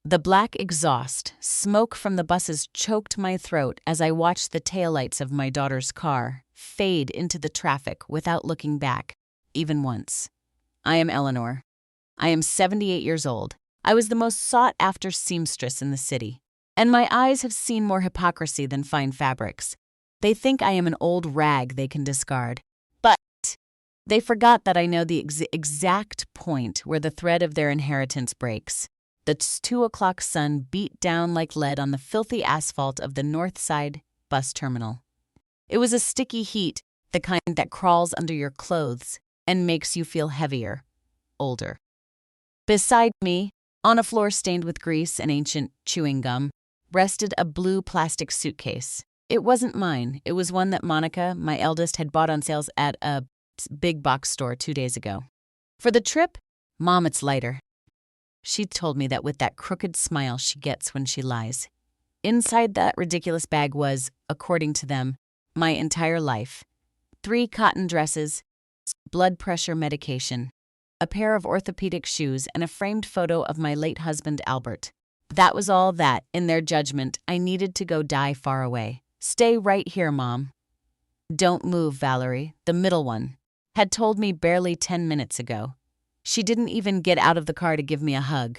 The black exhaust, smoke from the buses choked my throat as I watched the taillights of my daughter's car fade into the traffic without looking back, even once. I am Eleanor. I am 78 years old. I was the most sought-after seamstress in the city, and my eyes have seen more hypocrisy than fine fabrics. They think I am an old rag they can discard, but they forgot that I know the exact point where the thread of their inheritance breaks. The 2 o'clock sun beat down like lead on the filthy asphalt of the North Side bus terminal. It was a sticky heat, the kind that crawls under your clothes and makes you feel heavier, older. Beside me, on a floor stained with grease and ancient chewing gum, rested a blue plastic suitcase. It wasn't mine. It was one that Monica, my eldest, had bought on sales at a big box store 2 days ago. For the trip, Mom, it's lighter. She told me that with that crooked smile she gets when she lies. Inside that ridiculous bag was, according to them, my entire life. 3 cotton dresses, blood pressure medication, a pair of orthopedic shoes, and a framed photo of my late husband, Albert. That was all that, in their judgment, I needed to go die far away. Stay right here, Mom. Don't move, Valerie, the middle one, had told me barely 10 minutes ago. She didn't even get out of the car to give me a hug.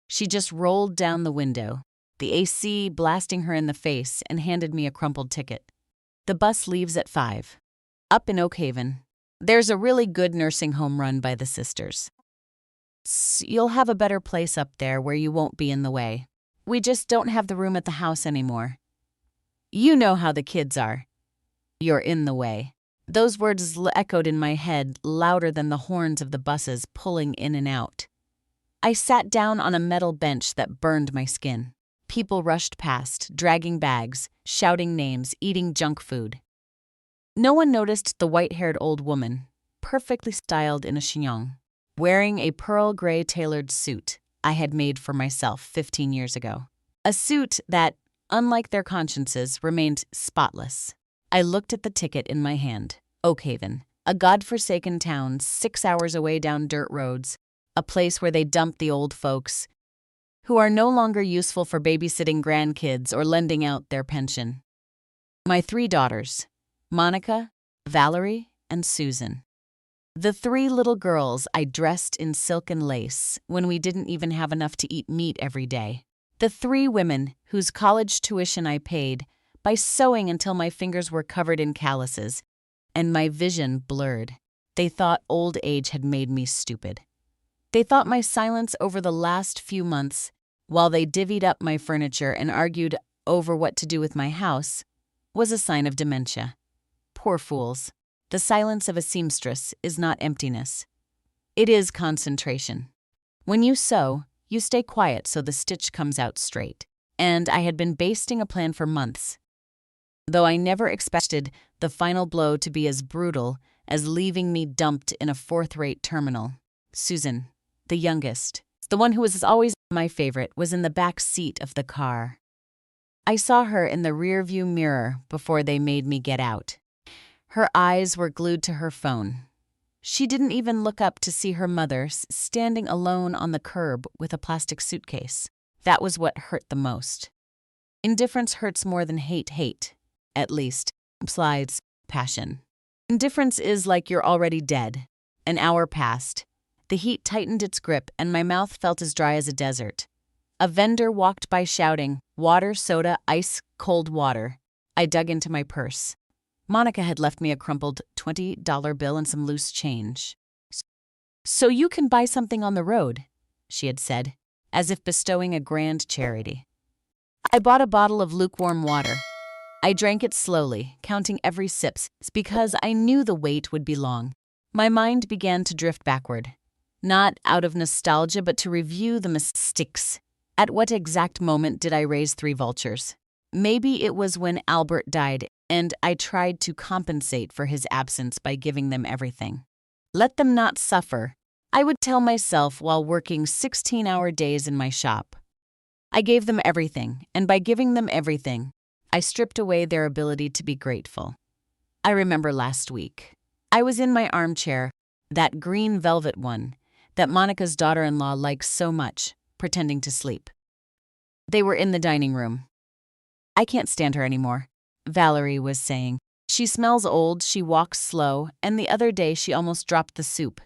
She just rolled down the window, the AC blasting her in the face, and handed me a crumpled ticket. The bus leaves at 5. Up in Oak Haven. There's a really good nursing home run by the sisters. You'll have a better place up there where you won't be in the way. We just don't have the room at the house anymore. You know how the kids are. You're in the way. Those words echoed in my head louder than the horns of the buses pulling in and out. I sat down on a metal bench that burned my skin. People rushed past, dragging bags, shouting names, eating junk food. No one noticed the white-haired old woman, perfectly styled in a chignon, wearing a pearl gray tailored suit I had made for myself 15 years ago. A suit that, unlike their consciences, remained spotless. I looked at the ticket in my hand. Oak Haven, a godforsaken town 6 hours away down dirt roads, a place where they dump the old folks, who are no longer useful for babysitting grandkids or lending out their pension. My 3 daughters, Monica, Valerie, and Susan. The 3 little girls I dressed in silk and lace when we didn't even have enough to eat meat every day. The 3 women whose college tuition I paid by sewing until my fingers were covered in calluses and my vision blurred. They thought old age had made me stupid. They thought my silence over the last few months, while they divvied up my furniture and argued over what to do with my house, was a sign of dementia. Poor fools. The silence of a seamstress is not emptiness. It is concentration. When you sew, you stay quiet so the stitch comes out straight. And I had been basting a plan for months, though I never expected the final blow to be as brutal as leaving me dumped in a 4th-rate terminal. Susan, the youngest, the one who was always my favorite, was in the back seat of the car. I saw her in the rearview mirror before they made me get out. Her eyes were glued to her phone. She didn't even look up to see her mother standing alone on the curb with a plastic suitcase. That was what hurt the most. Indifference hurts more than hate, at least, implies passion. Indifference is like you're already dead. An hour passed. The heat tightened its grip and my mouth felt as dry as a desert. A vendor walked by shouting, "Water, soda, ice, cold water." I dug into my purse. Monica had left me a crumpled $20 bill and some loose change. "So you can buy something on the road," she had said, as if bestowing a grand charity. I bought a bottle of lukewarm water. I drank it slowly, counting every sip, because I knew the wait would be long. My mind began to drift backward, not out of nostalgia, but to review the mistakes. At what exact moment did I raise 3 vultures? Maybe it was when Albert died, and I tried to compensate for his absence by giving them everything. Let them not suffer, I would tell myself while working 16-hour days in my shop. I gave them everything, and by giving them everything, I stripped away their ability to be grateful. I remember last week. I was in my armchair, that green velvet one that Monica's daughter-in-law likes so much, pretending to sleep. They were in the dining room. "I can't stand her anymore," Valerie was saying. "She smells old, she walks slow, and the other day she almost dropped the soup.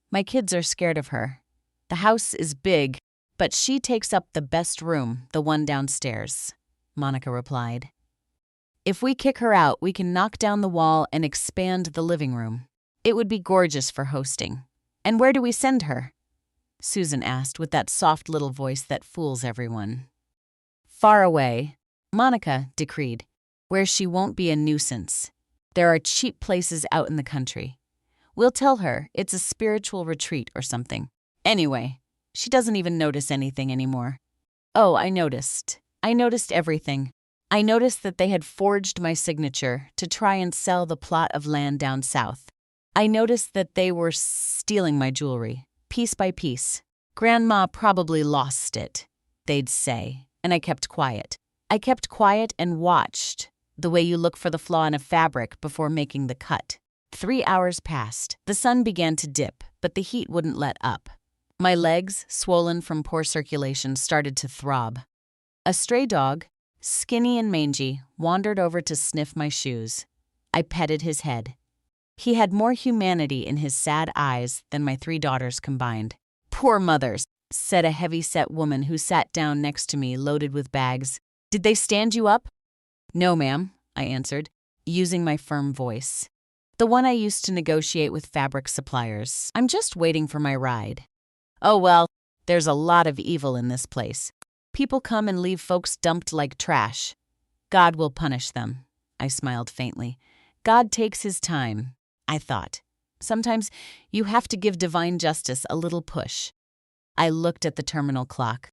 My kids are scared of her. The house is big, but she takes up the best room, the one downstairs," Monica replied. "If we kick her out, we can knock down the wall and expand the living room. It would be gorgeous for hosting. And where do we send her?" Susan asked with that soft little voice that fools everyone. "Far away," Monica decreed, "where she won't be a nuisance. There are cheap places out in the country. We'll tell her it's a spiritual retreat or something. Anyway, she doesn't even notice anything anymore. Oh, I noticed everything. I noticed that they had forged my signature to try and sell the plot of land down south. I noticed that they were stealing my jewelry, piece by piece. Grandma probably lost it, they'd say, and I kept quiet. I kept quiet and watched, the way you look for the flaw in a fabric before making the cut. 3 hours passed. The sun began to dip, but the heat wouldn't let up. My legs, swollen from poor circulation, started to throb. A stray dog, skinny and mangy, wandered over to sniff my shoes. I petted his head. He had more humanity in his sad eyes than my 3 daughters combined. "Poor mothers," said a heavy-set woman who sat down next to me, loaded with bags. "Did they stand you up?" "No, ma'am," I answered, using my firm voice, the one I used to negotiate with fabric suppliers. "I'm just waiting for my ride." "Oh, well, there's a lot of evil in this place. People come and leave folks dumped like trash. God will punish them," I smiled faintly. "God takes his time," I thought. Sometimes you have to give divine justice a little push. I looked at the terminal clock.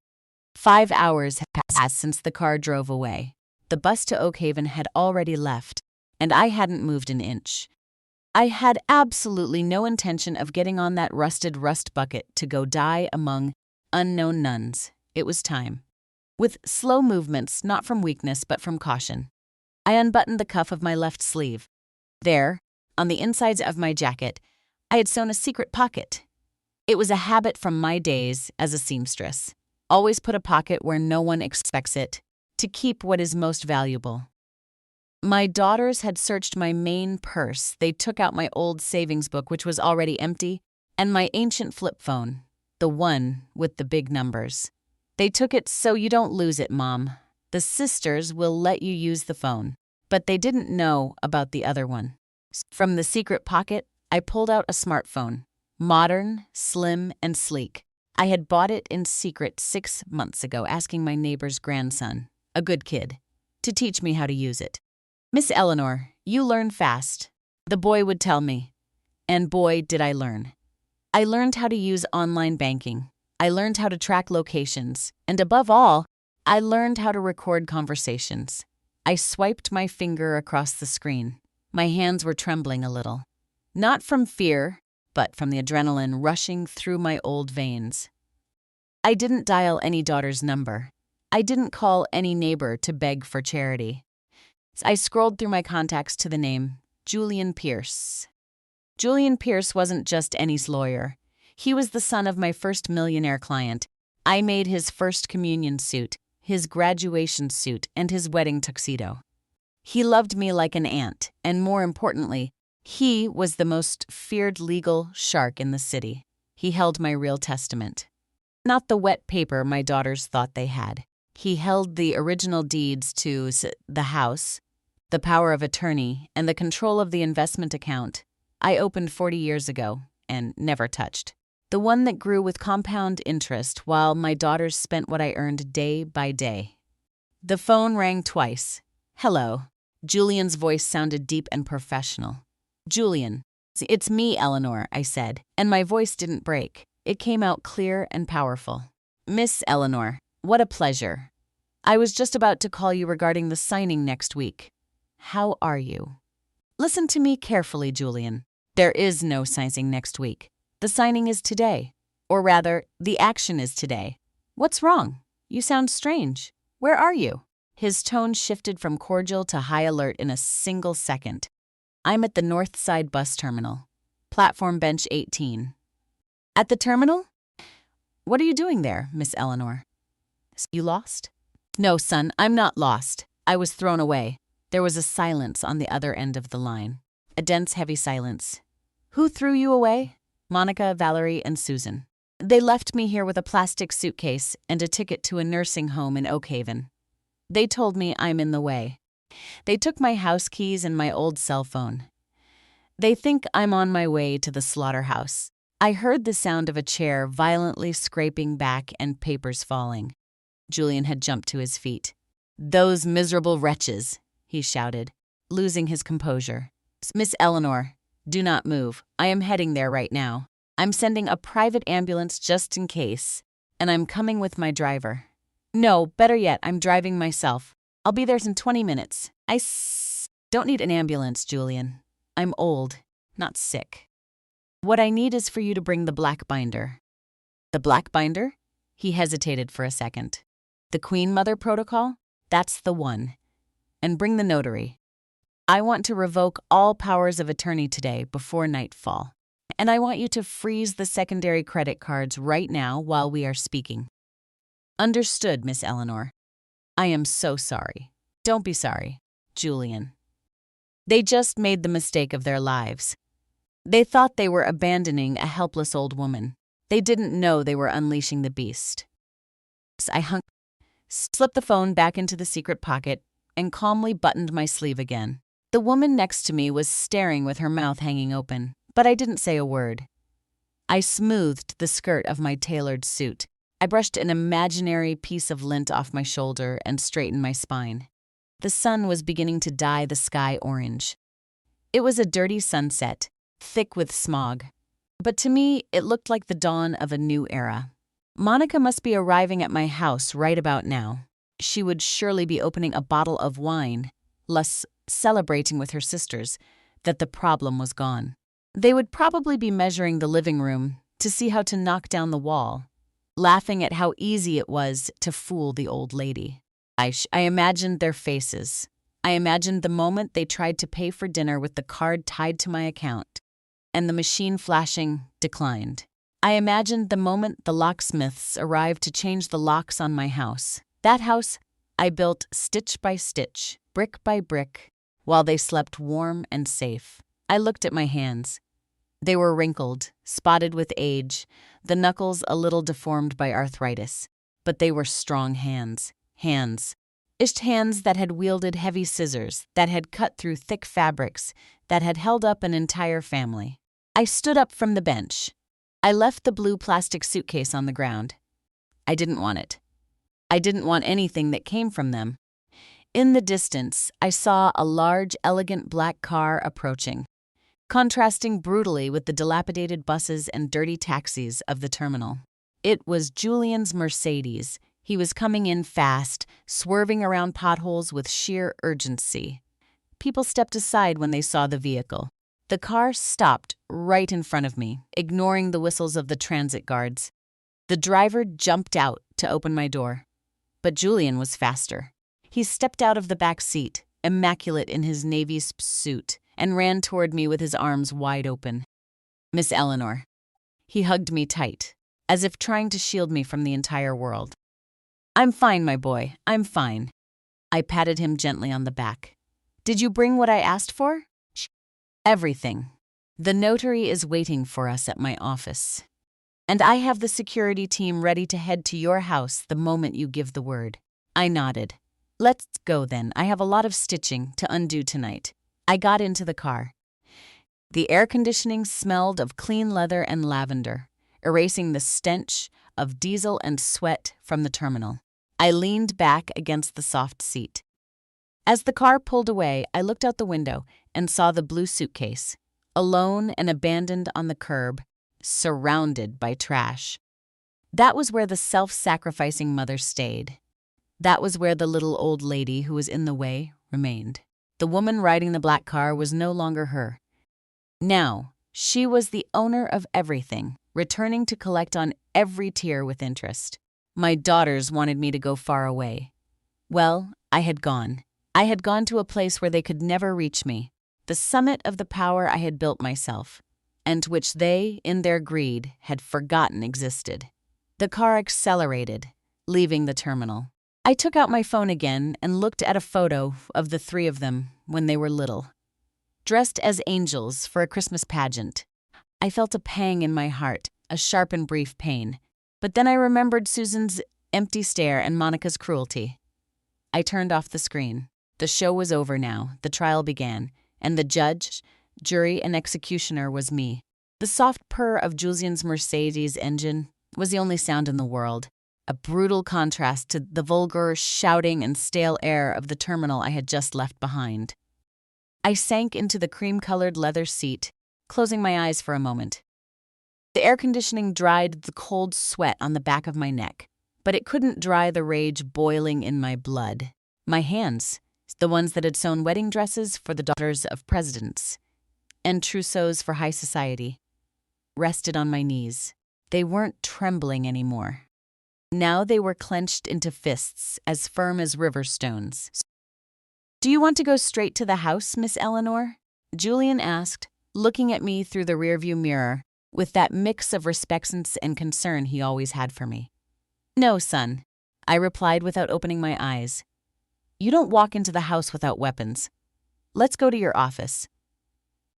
5 hours had passed since the car drove away. The bus to Oakhaven had already left, and I hadn't moved an inch. I had absolutely no intention of getting on that rusted rust bucket to go die among unknown nuns. It was time. With slow movements, not from weakness but from caution, I unbuttoned the cuff of my left sleeve. There, on the insides of my jacket, I had sewn a secret pocket. It was a habit from my days as a seamstress. Always put a pocket where no one expects it, to keep what is most valuable. My daughters had searched my main purse. They took out my old savings book, which was already empty, and my ancient flip phone, the one with the big numbers. "They took it so you don't lose it, Mom. The sisters will let you use the phone." But they didn't know about the other one. From the secret pocket, I pulled out a smartphone. Modern, slim, and sleek. I had bought it in secret 6 months ago, asking my neighbor's grandson, a good kid, to teach me how to use it. "Miss Eleanor, you learn fast," the boy would tell me. And boy, did I learn. I learned how to use online banking. I learned how to track locations. And above all, I learned how to record conversations. I swiped my finger across the screen. My hands were trembling a little. Not from fear, but from the adrenaline rushing through my old veins. I didn't dial any daughter's number. I didn't call any neighbor to beg for charity. I scrolled through my contacts to the name Julian Pierce. Julian Pierce wasn't just Annie's lawyer. He was the son of my first Millionaire client. I made his first communion suit, his graduation suit, and his wedding tuxedo. He loved me like an aunt, and more importantly, he was the most feared legal shark in the city. He held my real testament. Not the wet paper my daughters thought they had. He held the original deeds to the house, the power of attorney, and the control of the investment account I opened 40 years ago and never touched. The one that grew with compound interest while my daughters spent what I earned day by day. The phone rang twice. "Hello." Julian's voice sounded deep and professional. "Julian, it's me, Eleanor," I said, and my voice didn't break. It came out clear and powerful. "Miss Eleanor, what a pleasure. I was just about to call you regarding the signing next week. How are you?" "Listen to me carefully, Julian. There is no signing next week. The signing is today. Or rather, the action is today. What's wrong? You sound strange. Where are you?" His tone shifted from cordial to high alert in a single second. "I'm at the North Side bus terminal. Platform bench 18. "At the terminal? What are you doing there, Miss Eleanor? You lost? No, son, I'm not lost. I was thrown away. There was a silence on the other end of the line. A dense, heavy silence. Who threw you away? Monica, Valerie, and Susan. They left me here with a plastic suitcase and a ticket to a nursing home in Oak Haven. They told me I'm in the way. They took my house keys and my old cell phone. They think I'm on my way to the slaughterhouse. I heard the sound of a chair violently scraping back and papers falling. Julian had jumped to his feet. Those miserable wretches, he shouted, losing his composure. Miss Eleanor, do not move. I am heading there right now. I'm sending a private ambulance just in case, and I'm coming with my driver. No, better yet, I'm driving myself. I'll be there in 20 minutes. Don't need an ambulance, Julian. I'm old, not sick. What I need is for you to bring the black binder. The black binder? He hesitated for a second. The Queen Mother Protocol? That's the one. And bring the notary. I want to revoke all powers of attorney today before nightfall. And I want you to freeze the secondary credit cards right now while we are speaking. Understood, Miss Eleanor. I am so sorry. Don't be sorry, Julian. They just made the mistake of their lives. They thought they were abandoning a helpless old woman. They didn't know they were unleashing the beast. I slipped the phone back into the secret pocket and calmly buttoned my sleeve again. The woman next to me was staring with her mouth hanging open, but I didn't say a word. I smoothed the skirt of my tailored suit. I brushed an imaginary piece of lint off my shoulder and straightened my spine. The sun was beginning to dye the sky orange. It was a dirty sunset, thick with smog. But to me, it looked like the dawn of a new era. Monica must be arriving at my house right about now. She would surely be opening a bottle of wine, thus celebrating with her sisters that the problem was gone. They would probably be measuring the living room to see how to knock down the wall, laughing at how easy it was to fool the old lady. I imagined their faces. I imagined the moment they tried to pay for dinner with the card tied to my account, and the machine flashing declined. I imagined the moment the locksmiths arrived to change the locks on my house. That house I built stitch by stitch, brick by brick, while they slept warm and safe. I looked at my hands. They were wrinkled, spotted with age, the knuckles a little deformed by arthritis. But they were strong hands. Hands that had wielded heavy scissors, that had cut through thick fabrics, that had held up an entire family. I stood up from the bench. I left the blue plastic suitcase on the ground. I didn't want it. I didn't want anything that came from them. In the distance, I saw a large, elegant black car approaching, contrasting brutally with the dilapidated buses and dirty taxis of the terminal. It was Julian's Mercedes. He was coming in fast, swerving around potholes with sheer urgency. People stepped aside when they saw the vehicle. The car stopped right in front of me, ignoring the whistles of the transit guards. The driver jumped out to open my door. But Julian was faster. He stepped out of the back seat, immaculate in his navy suit, and ran toward me with his arms wide open. Miss Eleanor. He hugged me tight, as if trying to shield me from the entire world. I'm fine, my boy, I'm fine. I patted him gently on the back. Did you bring what I asked for? Everything. The notary is waiting for us at my office. And I have the security team ready to head to your house the moment you give the word. I nodded. Let's go then. I have a lot of stitching to undo tonight. I got into the car. The air conditioning smelled of clean leather and lavender, erasing the stench of diesel and sweat from the terminal. I leaned back against the soft seat. As the car pulled away, I looked out the window and saw the blue suitcase, alone and abandoned on the curb, surrounded by trash. That was where the self-sacrificing mother stayed. That was where the little old lady who was in the way remained. The woman riding the black car was no longer her. Now, she was the owner of everything, returning to collect on every tear with interest. My daughters wanted me to go far away. Well, I had gone. I had gone to a place where they could never reach me, the summit of the power I had built myself, and which they, in their greed, had forgotten existed. The car accelerated, leaving the terminal. I took out my phone again and looked at a photo of the three of them when they were little, dressed as angels for a Christmas pageant. I felt a pang in my heart, a sharp and brief pain. But then I remembered Susan's empty stare and Monica's cruelty. I turned off the screen. The show was over now, the trial began, and the judge, jury, and executioner was me. The soft purr of Julian's Mercedes engine was the only sound in the world, a brutal contrast to the vulgar shouting and stale air of the terminal I had just left behind. I sank into the cream-colored leather seat, closing my eyes for a moment. The air conditioning dried the cold sweat on the back of my neck, but it couldn't dry the rage boiling in my blood. My hands, the ones that had sewn wedding dresses for the daughters of presidents and trousseaux for high society, rested on my knees. They weren't trembling anymore. Now they were clenched into fists as firm as river stones. "Do you want to go straight to the house, Miss Eleanor?" Julian asked, looking at me through the rearview mirror with that mix of respect and concern he always had for me. "No, son," I replied without opening my eyes. "You don't walk into the house without weapons. Let's go to your office.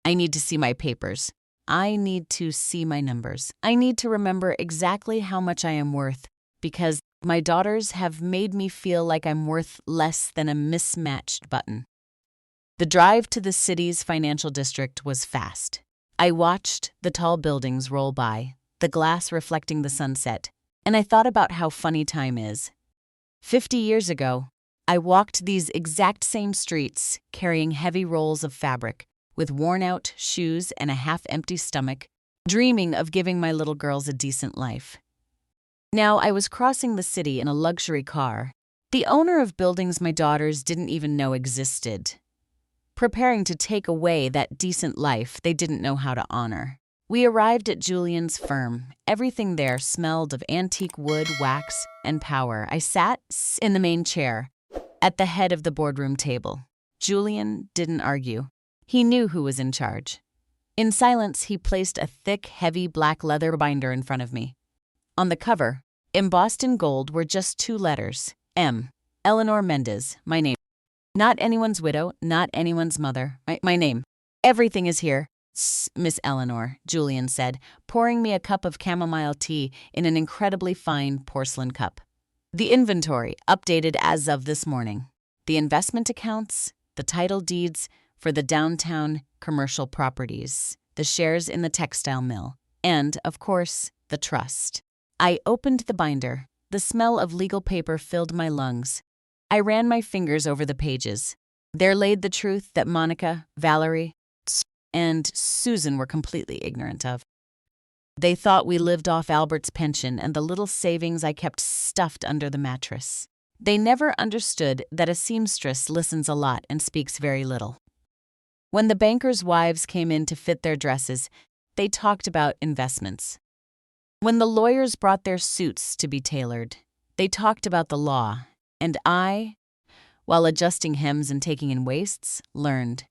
I need to see my papers. I need to see my numbers. I need to remember exactly how much I am worth, because my daughters have made me feel like I'm worth less than a mismatched button." The drive to the city's financial district was fast. I watched the tall buildings roll by, the glass reflecting the sunset, and I thought about how funny time is. 50 years ago, I walked these exact same streets carrying heavy rolls of fabric, with worn-out shoes and a half-empty stomach, dreaming of giving my little girls a decent life. Now I was crossing the city in a luxury car, the owner of buildings my daughters didn't even know existed, preparing to take away that decent life they didn't know how to honor. We arrived at Julian's firm. Everything there smelled of antique wood, wax, and power. I sat in the main chair, at the head of the boardroom table. Julian didn't argue. He knew who was in charge. In silence, he placed a thick, heavy black leather binder in front of me. On the cover, embossed in gold, were just 2 letters. M. Eleanor Mendez, my name. Not anyone's widow, not anyone's mother. My name. "Everything is here, Miss Eleanor," Julian said, pouring me a cup of chamomile tea in an incredibly fine porcelain cup. "The inventory, updated as of this morning. The investment accounts, the title deeds for the downtown commercial properties, the shares in the textile mill, and, of course, the trust." I opened the binder. The smell of legal paper filled my lungs. I ran my fingers over the pages. There laid the truth that Monica, Valerie, and Susan were completely ignorant of. They thought we lived off Albert's pension and the little savings I kept stuffed under the mattress. They never understood that a seamstress listens a lot and speaks very little. When the bankers' wives came in to fit their dresses, they talked about investments. When the lawyers brought their suits to be tailored, they talked about the law, and I, while adjusting hems and taking in waists, learned.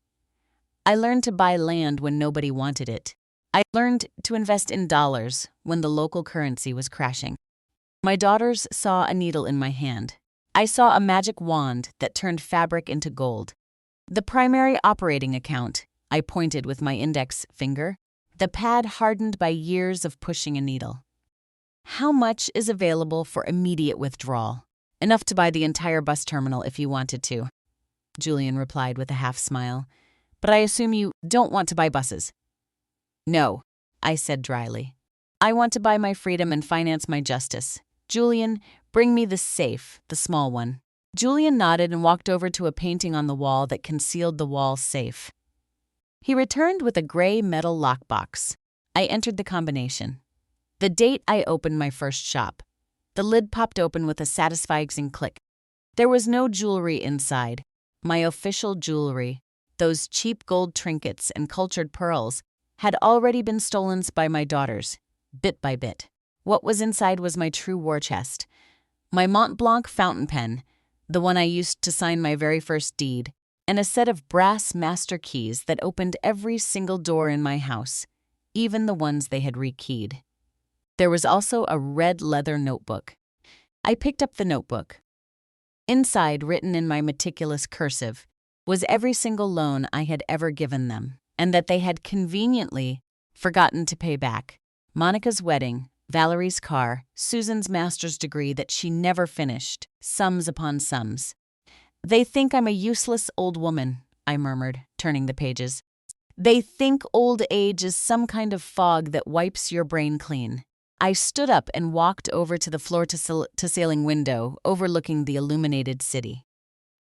I learned to buy land when nobody wanted it. I learned to invest in dollars when the local currency was crashing. My daughters saw a needle in my hand. I saw a magic wand that turned fabric into gold. The primary operating account, I pointed with my index finger, the pad hardened by years of pushing a needle. "How much is available for immediate withdrawal?" "Enough to buy the entire bus terminal if you wanted to," Julian replied with a half smile. "But I assume you don't want to buy buses." "No," I said dryly. "I want to buy my freedom and finance my justice. Julian, bring me the safe, the small one." Julian nodded and walked over to a painting on the wall that concealed the wall safe. He returned with a gray metal lockbox. I entered the combination. The date I opened my first shop. The lid popped open with a satisfying click. There was no jewelry inside. My official jewelry, those cheap gold trinkets and cultured pearls, had already been stolen by my daughters, bit by bit. What was inside was my true war chest. My Mont Blanc fountain pen, the one I used to sign my very first deed, and a set of brass master keys that opened every single door in my house, even the ones they had rekeyed. There was also a red leather notebook. I picked up the notebook. Inside, written in my meticulous cursive, was every single loan I had ever given them, and that they had conveniently forgotten to pay back. Monica's wedding, Valerie's car, Susan's master's degree that she never finished, sums upon sums. They think I'm a useless old woman, I murmured, turning the pages. They think old age is some kind of fog that wipes your brain clean. I stood up and walked over to the floor-to-ceiling window overlooking the illuminated city.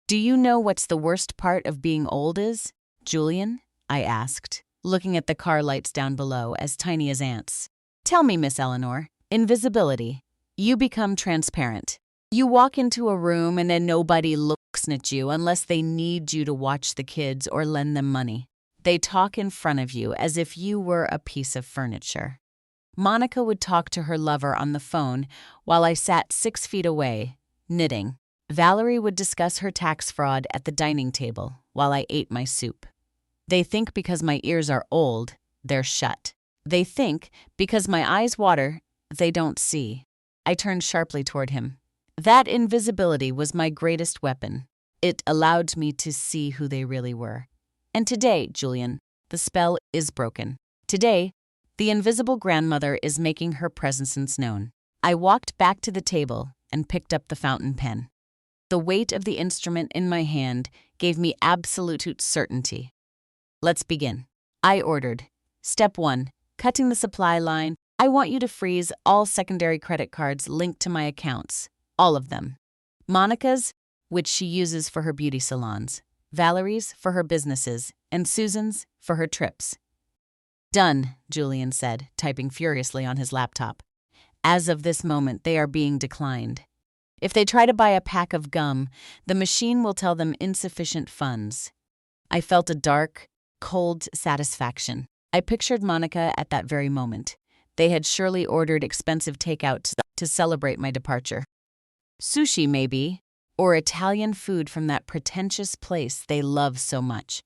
Do you know what's the worst part of being old is, Julian? I asked, looking at the car lights down below, as tiny as ants. Tell me, Miss Eleanor. Invisibility. You become transparent. You walk into a room and then nobody looks at you unless they need you to watch the kids or lend them money. They talk in front of you as if you were a piece of furniture. Monica would talk to her lover on the phone while I sat 6 feet away, knitting. Valerie would discuss her tax fraud at the dining table while I ate my soup. They think because my ears are old, they're shut. They think because my eyes water, they don't see. I turned sharply toward him. That invisibility was my greatest weapon. It allowed me to see who they really were. And today, Julian, the spell is broken. Today, the invisible grandmother is making her presence known. I walked back to the table and picked up the fountain pen. The weight of the instrument in my hand gave me absolute certainty. Let's begin. I ordered. Step 1. Cutting the supply line. I want you to freeze all secondary credit cards linked to my accounts. All of them. Monica's, which she uses for her beauty salons. Valerie's for her businesses. And Susan's for her trips. Done, Julian said, typing furiously on his laptop. As of this moment, they are being declined. If they try to buy a pack of gum, the machine will tell them insufficient funds. I felt a dark, cold satisfaction. I pictured Monica at that very moment. They had surely ordered expensive takeout to celebrate my departure. Sushi, maybe, or Italian food from that pretentious place they love so much.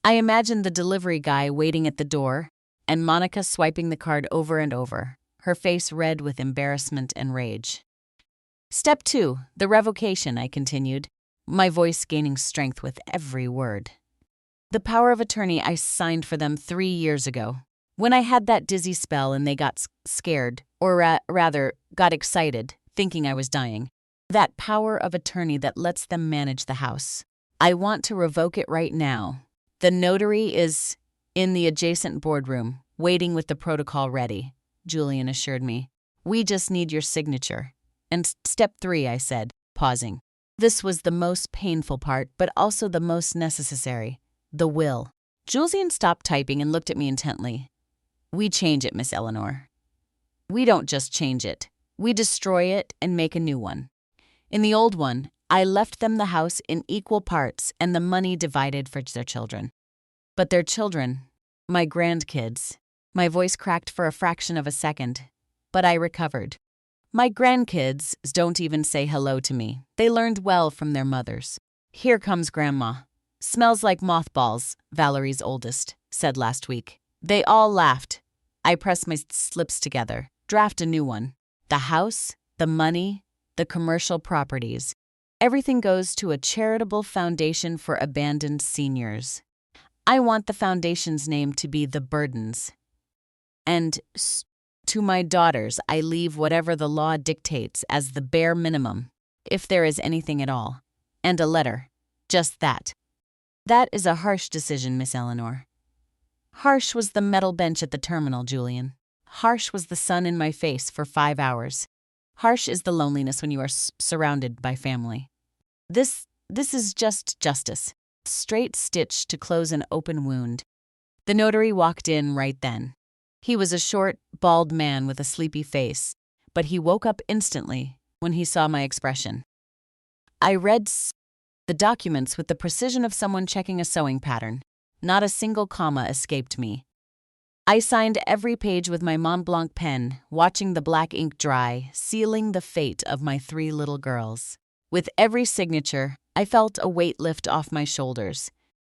I imagined the delivery guy waiting at the door, and Monica swiping the card over and over, her face red with embarrassment and rage. Step 2, the revocation, I continued, my voice gaining strength with every word. The power of attorney I signed for them 3 years ago. When I had that dizzy spell and they got scared, or rather, got excited, thinking I was dying. That power of attorney that lets them manage the house. I want to revoke it right now. The notary is in the adjacent boardroom, waiting with the protocol ready, Julian assured me. We just need your signature. And step 3, I said, pausing. This was the most painful part, but also the most necessary. The will. Julian stopped typing and looked at me intently. We change it, Miss Eleanor. We don't just change it. We destroy it and make a new one. In the old one, I left them the house in equal parts and the money divided for their children. But their children, my grandkids, my voice cracked for a fraction of a second, but I recovered. My grandkids don't even say hello to me. They learned well from their mothers. Here comes Grandma. Smells like mothballs, Valerie's oldest, said last week. They all laughed. I pressed my lips together. Draft a new one. The house, the money, the commercial properties. Everything goes to a charitable foundation for abandoned seniors. I want the foundation's name to be The Burdens. And to my daughters, I leave whatever the law dictates as the bare minimum, if there is anything at all. And a letter. Just that. That is a harsh decision, Miss Eleanor. Harsh was the metal bench at the terminal, Julian. Harsh was the sun in my face for 5 hours. Harsh is the loneliness when you are surrounded by family. This is just justice. Straight stitch to close an open wound. The notary walked in right then. He was a short, bald man with a sleepy face, but he woke up instantly when he saw my expression. I read the documents with the precision of someone checking a sewing pattern. Not a single comma escaped me. I signed every page with my Mont Blanc pen, watching the black ink dry, sealing the fate of my 3 little girls. With every signature, I felt a weight lift off my shoulders.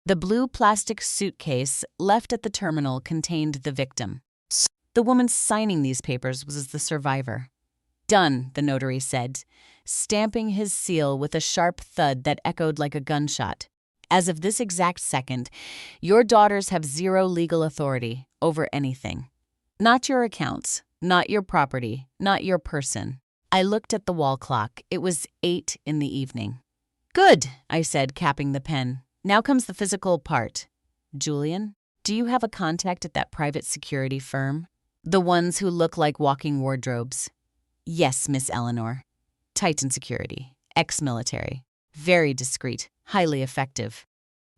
The blue plastic suitcase left at the terminal contained the victim. The woman signing these papers was the survivor. "Done," the notary said, stamping his seal with a sharp thud that echoed like a gunshot. "As of this exact second, your daughters have zero legal authority over anything. Not your accounts, not your property, not your person." I looked at the wall clock. It was 8 in the evening. "Good," I said, capping the pen. "Now comes the physical part. Julian, do you have a contact at that private security firm? The ones who look like walking wardrobes?" "Yes, Miss Eleanor. Titan Security, ex-military. Very discreet, highly effective.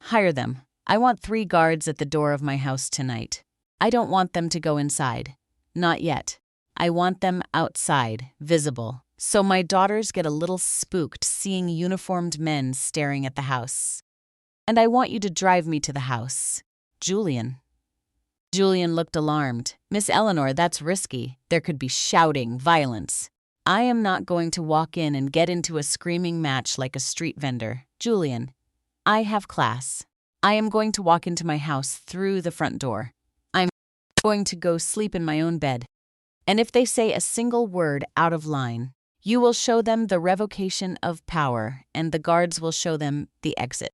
Hire them. I want 3 guards at the door of my house tonight. I don't want them to go inside. Not yet. I want them outside, visible, so my daughters get a little spooked seeing uniformed men staring at the house. And I want you to drive me to the house. Julian." Julian looked alarmed. "Miss Eleanor, that's risky. There could be shouting, violence. I am not going to walk in and get into a screaming match like a street vendor. Julian, I have class. I am going to walk into my house through the front door. I'm going to go sleep in my own bed. And if they say a single word out of line, you will show them the revocation of power, and the guards will show them the exit."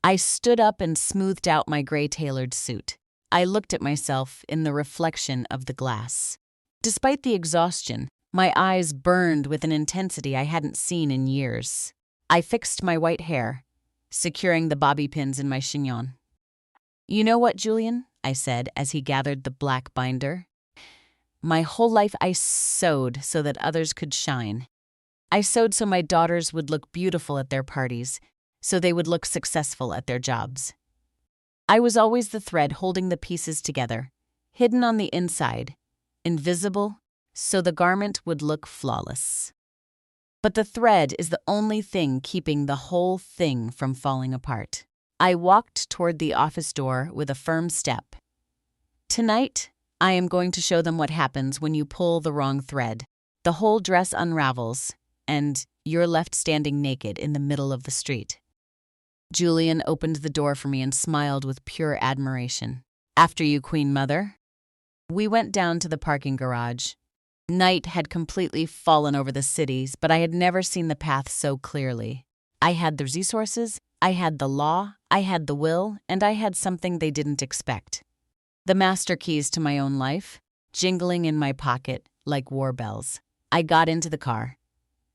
I stood up and smoothed out my gray tailored suit. I looked at myself in the reflection of the glass. Despite the exhaustion, my eyes burned with an intensity I hadn't seen in years. I fixed my white hair, securing the bobby pins in my chignon. "You know what, Julian?" I said as he gathered the black binder. "My whole life I sewed so that others could shine. I sewed so my daughters would look beautiful at their parties, so they would look successful at their jobs. I was always the thread holding the pieces together, hidden on the inside, invisible, so the garment would look flawless. But the thread is the only thing keeping the whole thing from falling apart." I walked toward the office door with a firm step. "Tonight, I am going to show them what happens when you pull the wrong thread. The whole dress unravels, and you're left standing naked in the middle of the street." Julian opened the door for me and smiled with pure admiration. "After you, Queen Mother." We went down to the parking garage. Night had completely fallen over the cities, but I had never seen the path so clearly. I had the resources, I had the law, I had the will, and I had something they didn't expect. The master keys to my own life, jingling in my pocket like war bells. I got into the car.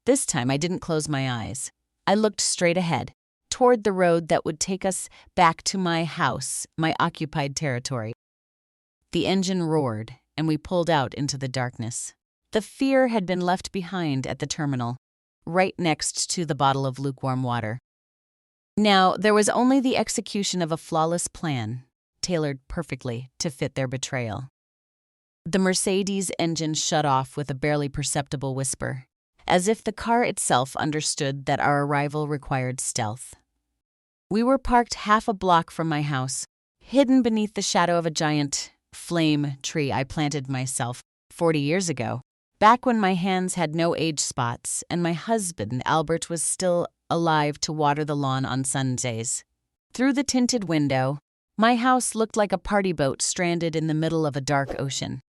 This time I didn't close my eyes. I looked straight ahead, toward the road that would take us back to my house, my occupied territory. The engine roared, and we pulled out into the darkness. The fear had been left behind at the terminal, right next to the bottle of lukewarm water. Now there was only the execution of a flawless plan, tailored perfectly to fit their betrayal. The Mercedes engine shut off with a barely perceptible whisper, as if the car itself understood that our arrival required stealth. We were parked half a block from my house, hidden beneath the shadow of a giant flame tree I planted myself 40 years ago, back when my hands had no age spots and my husband, Albert, was still alive to water the lawn on Sundays. Through the tinted window, my house looked like a party boat stranded in the middle of a dark ocean.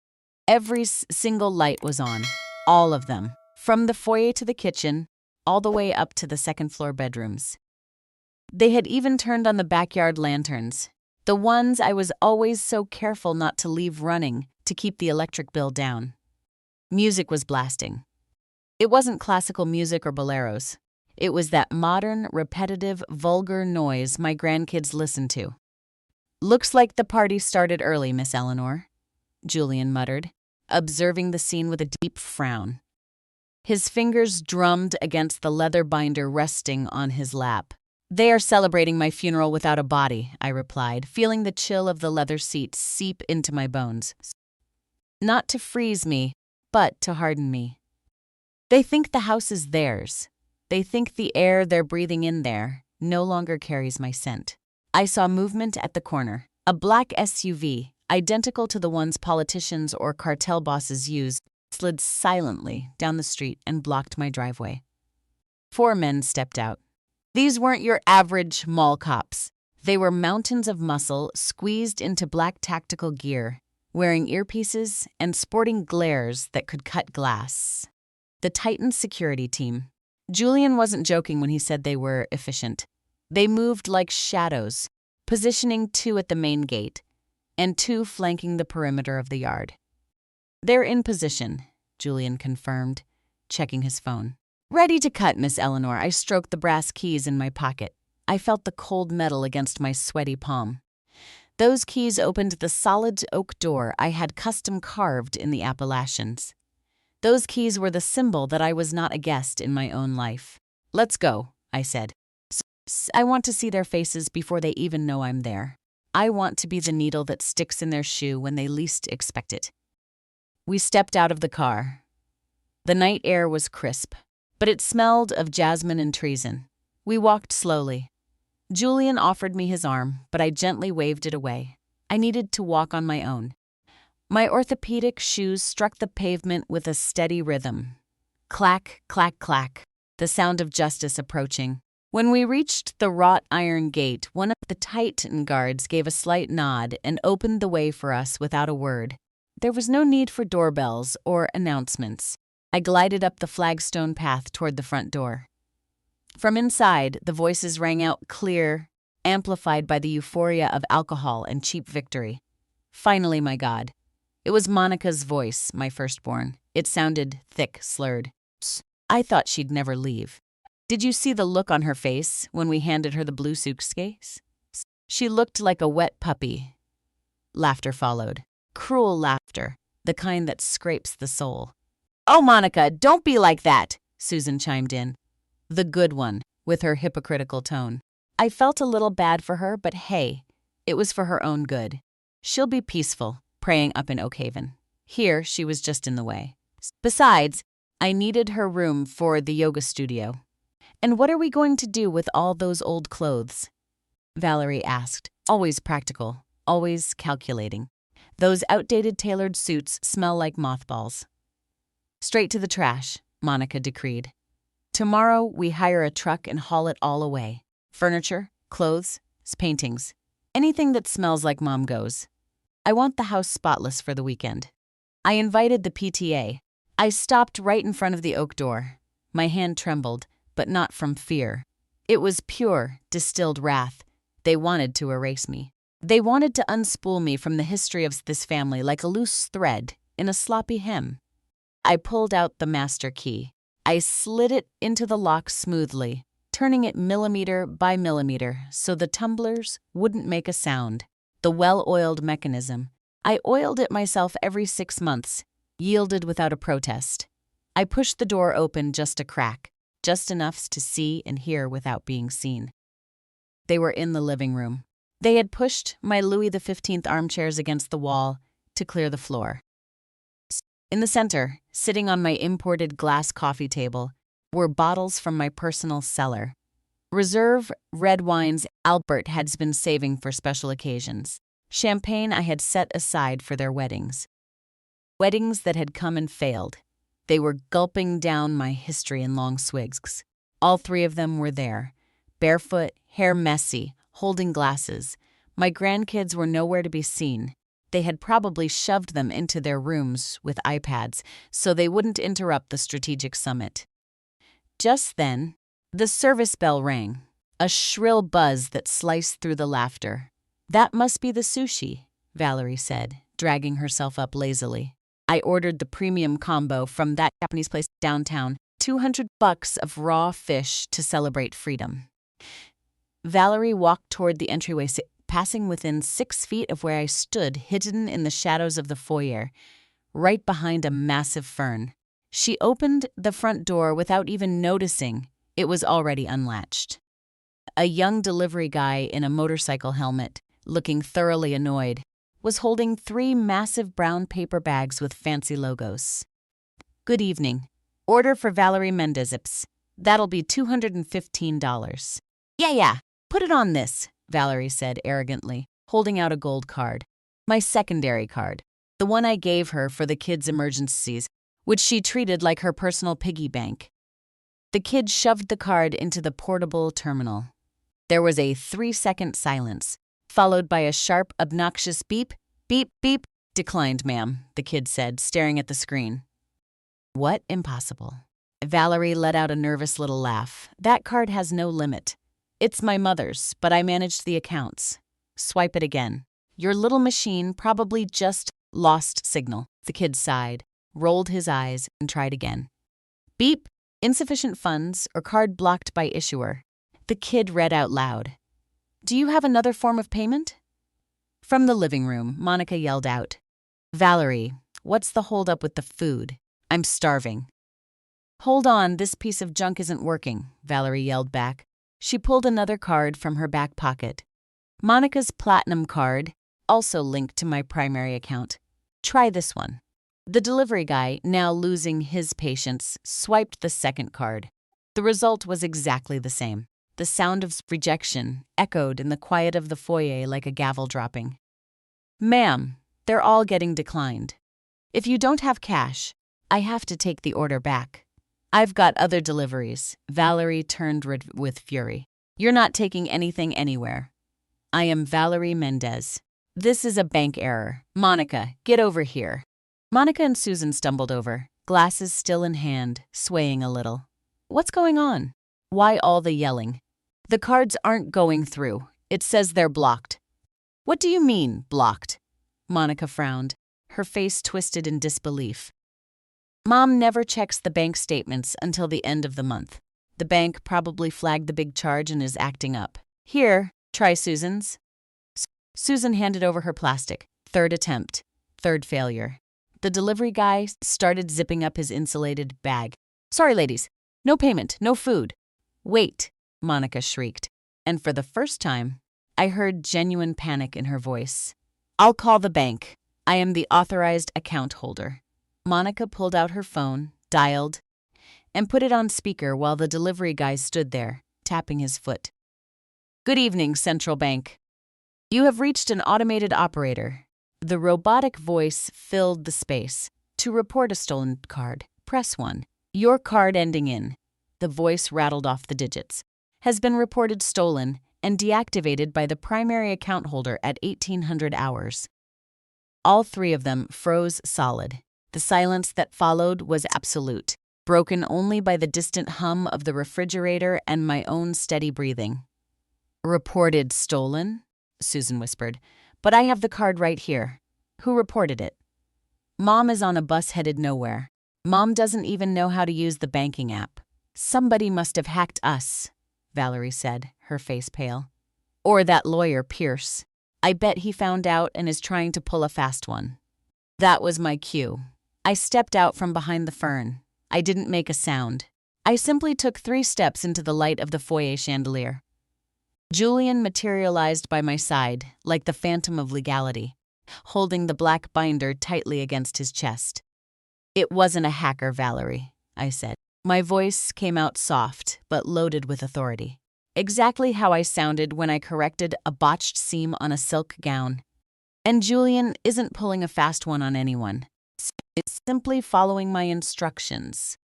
Every single light was on, all of them, from the foyer to the kitchen, all the way up to the second-floor bedrooms. They had even turned on the backyard lanterns, the ones I was always so careful not to leave running to keep the electric bill down. Music was blasting. It wasn't classical music or boleros. It was that modern, repetitive, vulgar noise my grandkids listened to. "Looks like the party started early, Miss Eleanor," Julian muttered, observing the scene with a deep frown. His fingers drummed against the leather binder resting on his lap. "They are celebrating my funeral without a body," I replied, feeling the chill of the leather seat seep into my bones. Not to freeze me, but to harden me. They think the house is theirs. They think the air they're breathing in there no longer carries my scent. I saw movement at the corner. A black SUV, identical to the ones politicians or cartel bosses use, slid silently down the street and blocked my driveway. 4 men stepped out. These weren't your average mall cops. They were mountains of muscle squeezed into black tactical gear, wearing earpieces and sporting glares that could cut glass. The Titan security team. Julian wasn't joking when he said they were efficient. They moved like shadows, positioning 2 at the main gate and 2 flanking the perimeter of the yard. "They're in position," Julian confirmed, checking his phone. "Ready to cut, Miss Eleanor." I stroked the brass keys in my pocket. I felt the cold metal against my sweaty palm. Those keys opened the solid oak door I had custom carved in the Appalachians. Those keys were the symbol that I was not a guest in my own life. "Let's go," I said. "I want to see their faces before they even know I'm there. I want to be the needle that sticks in their shoe when they least expect it." We stepped out of the car. The night air was crisp, but it smelled of jasmine and treason. We walked slowly. Julian offered me his arm, but I gently waved it away. I needed to walk on my own. My orthopedic shoes struck the pavement with a steady rhythm. Clack, clack, clack, the sound of justice approaching. When we reached the wrought iron gate, one of the Titan guards gave a slight nod and opened the way for us without a word. There was no need for doorbells or announcements. I glided up the flagstone path toward the front door. From inside, the voices rang out clear, amplified by the euphoria of alcohol and cheap victory. Finally, my God. It was Monica's voice, my firstborn. It sounded thick, slurred. I thought she'd never leave. "Did you see the look on her face when we handed her the blue suitcase?" She looked like a wet puppy. Laughter followed. Cruel laughter, the kind that scrapes the soul. "Oh, Monica, don't be like that," Susan chimed in. The good one, with her hypocritical tone. I felt a little bad for her, but hey, it was for her own good. She'll be peaceful, praying up in Oak Haven. Here, she was just in the way. Besides, I needed her room for the yoga studio. "And what are we going to do with all those old clothes?" Valerie asked, always practical, always calculating. "Those outdated tailored suits smell like mothballs." "Straight to the trash," Monica decreed. "Tomorrow we hire a truck and haul it all away. Furniture, clothes, paintings, anything that smells like Mom goes. I want the house spotless for the weekend." I invited the PTA. I stopped right in front of the oak door. My hand trembled, but not from fear. It was pure, distilled wrath. They wanted to erase me. They wanted to unspool me from the history of this family like a loose thread in a sloppy hem. I pulled out the master key. I slid it into the lock smoothly, turning it millimeter by millimeter so the tumblers wouldn't make a sound. The well-oiled mechanism. I oiled it myself every 6 months, yielded without a protest. I pushed the door open just a crack, just enough to see and hear without being seen. They were in the living room. They had pushed my Louis XV armchairs against the wall to clear the floor. In the center, sitting on my imported glass coffee table, were bottles from my personal cellar. Reserve red wines Albert had been saving for special occasions. Champagne I had set aside for their weddings. Weddings that had come and failed. They were gulping down my history in long swigs. All 3 of them were there, barefoot, hair messy, holding glasses. My grandkids were nowhere to be seen. They had probably shoved them into their rooms with iPads so they wouldn't interrupt the strategic summit. Just then, the service bell rang, a shrill buzz that sliced through the laughter. "That must be the sushi," Valerie said, dragging herself up lazily. "I ordered the premium combo from that Japanese place downtown, $200 of raw fish to celebrate freedom." Valerie walked toward the entryway, passing within 6 feet of where I stood, hidden in the shadows of the foyer, right behind a massive fern. She opened the front door without even noticing it was already unlatched. A young delivery guy in a motorcycle helmet, looking thoroughly annoyed, was holding 3 massive brown paper bags with fancy logos. "Good evening. Order for Valerie Mendez. That'll be $215. Yeah, put it on this," Valerie said arrogantly, holding out a gold card. My secondary card, the one I gave her for the kids' emergencies, which she treated like her personal piggy bank. The kid shoved the card into the portable terminal. There was a 3-second silence, followed by a sharp, obnoxious beep, beep, beep. Declined, ma'am, the kid said, staring at the screen. What impossible? Valerie let out a nervous little laugh. That card has no limit. It's my mother's, but I managed the accounts. Swipe it again. Your little machine probably just lost signal. The kid sighed, rolled his eyes, and tried again. Beep, insufficient funds or card blocked by issuer. The kid read out loud. Do you have another form of payment? From the living room, Monica yelled out. Valerie, what's the holdup with the food? I'm starving. Hold on, this piece of junk isn't working, Valerie yelled back. She pulled another card from her back pocket. Monica's platinum card, also linked to my primary account. Try this one. The delivery guy, now losing his patience, swiped the second card. The result was exactly the same. The sound of rejection echoed in the quiet of the foyer like a gavel dropping. Ma'am, they're all getting declined. If you don't have cash, I have to take the order back. I've got other deliveries. Valerie turned red with fury. You're not taking anything anywhere. I am Valerie Mendez. This is a bank error. Monica, get over here. Monica and Susan stumbled over, glasses still in hand, swaying a little. What's going on? Why all the yelling? The cards aren't going through. It says they're blocked. What do you mean, blocked? Monica frowned, her face twisted in disbelief. Mom never checks the bank statements until the end of the month. The bank probably flagged the big charge and is acting up. Here, try Susan's. Susan handed over her plastic. Third attempt. Third failure. The delivery guy started zipping up his insulated bag. Sorry, ladies. No payment, no food. Wait, Monica shrieked. And for the first time, I heard genuine panic in her voice. I'll call the bank. I am the authorized account holder. Monica pulled out her phone, dialed, and put it on speaker while the delivery guy stood there, tapping his foot. Good evening, Central Bank. You have reached an automated operator. The robotic voice filled the space. To report a stolen card, press 1. Your card ending in, the voice rattled off the digits, has been reported stolen and deactivated by the primary account holder at 1800 hours. All three of them froze solid. The silence that followed was absolute, broken only by the distant hum of the refrigerator and my own steady breathing. Reported stolen? Susan whispered. But I have the card right here. Who reported it? Mom is on a bus headed nowhere. Mom doesn't even know how to use the banking app. Somebody must have hacked us, Valerie said, her face pale. Or that lawyer, Pierce. I bet he found out and is trying to pull a fast one. That was my cue. I stepped out from behind the fern. I didn't make a sound. I simply took 3 steps into the light of the foyer chandelier. Julian materialized by my side, like the phantom of legality, holding the black binder tightly against his chest. It wasn't a hacker, Valerie, I said. My voice came out soft, but loaded with authority. Exactly how I sounded when I corrected a botched seam on a silk gown. And Julian isn't pulling a fast one on anyone. It's simply following my instructions.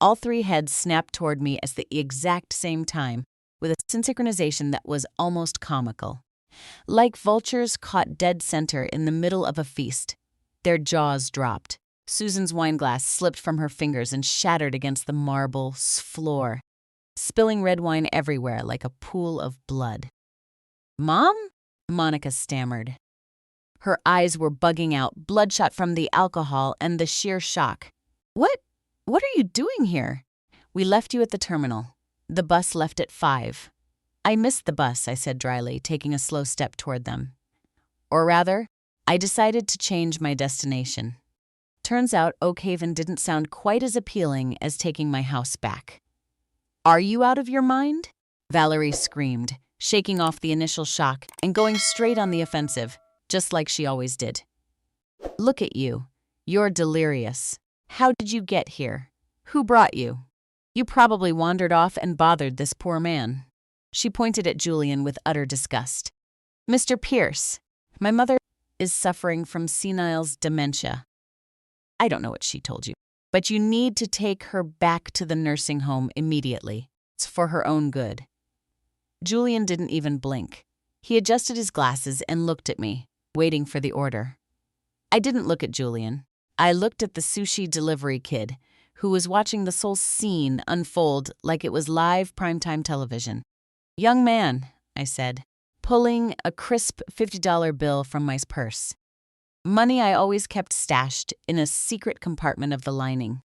All 3 heads snapped toward me at the exact same time, with a synchronization that was almost comical. Like vultures caught dead center in the middle of a feast, their jaws dropped. Susan's wineglass slipped from her fingers and shattered against the marble floor, spilling red wine everywhere like a pool of blood. Mom? Monica stammered. Her eyes were bugging out, bloodshot from the alcohol and the sheer shock. What are you doing here? We left you at the terminal. The bus left at 5. I missed the bus, I said dryly, taking a slow step toward them. Or rather, I decided to change my destination. Turns out Oak Haven didn't sound quite as appealing as taking my house back. Are you out of your mind? Valerie screamed, shaking off the initial shock and going straight on the offensive, just like she always did. Look at you. You're delirious. How did you get here? Who brought you? You probably wandered off and bothered this poor man. She pointed at Julian with utter disgust. Mr. Pierce, my mother is suffering from senile dementia. I don't know what she told you, but you need to take her back to the nursing home immediately. It's for her own good. Julian didn't even blink. He adjusted his glasses and looked at me, waiting for the order. I didn't look at Julian. I looked at the sushi delivery kid, who was watching this whole scene unfold like it was live primetime television. "Young man," I said, pulling a crisp $50 bill from my purse. Money I always kept stashed in a secret compartment of the lining.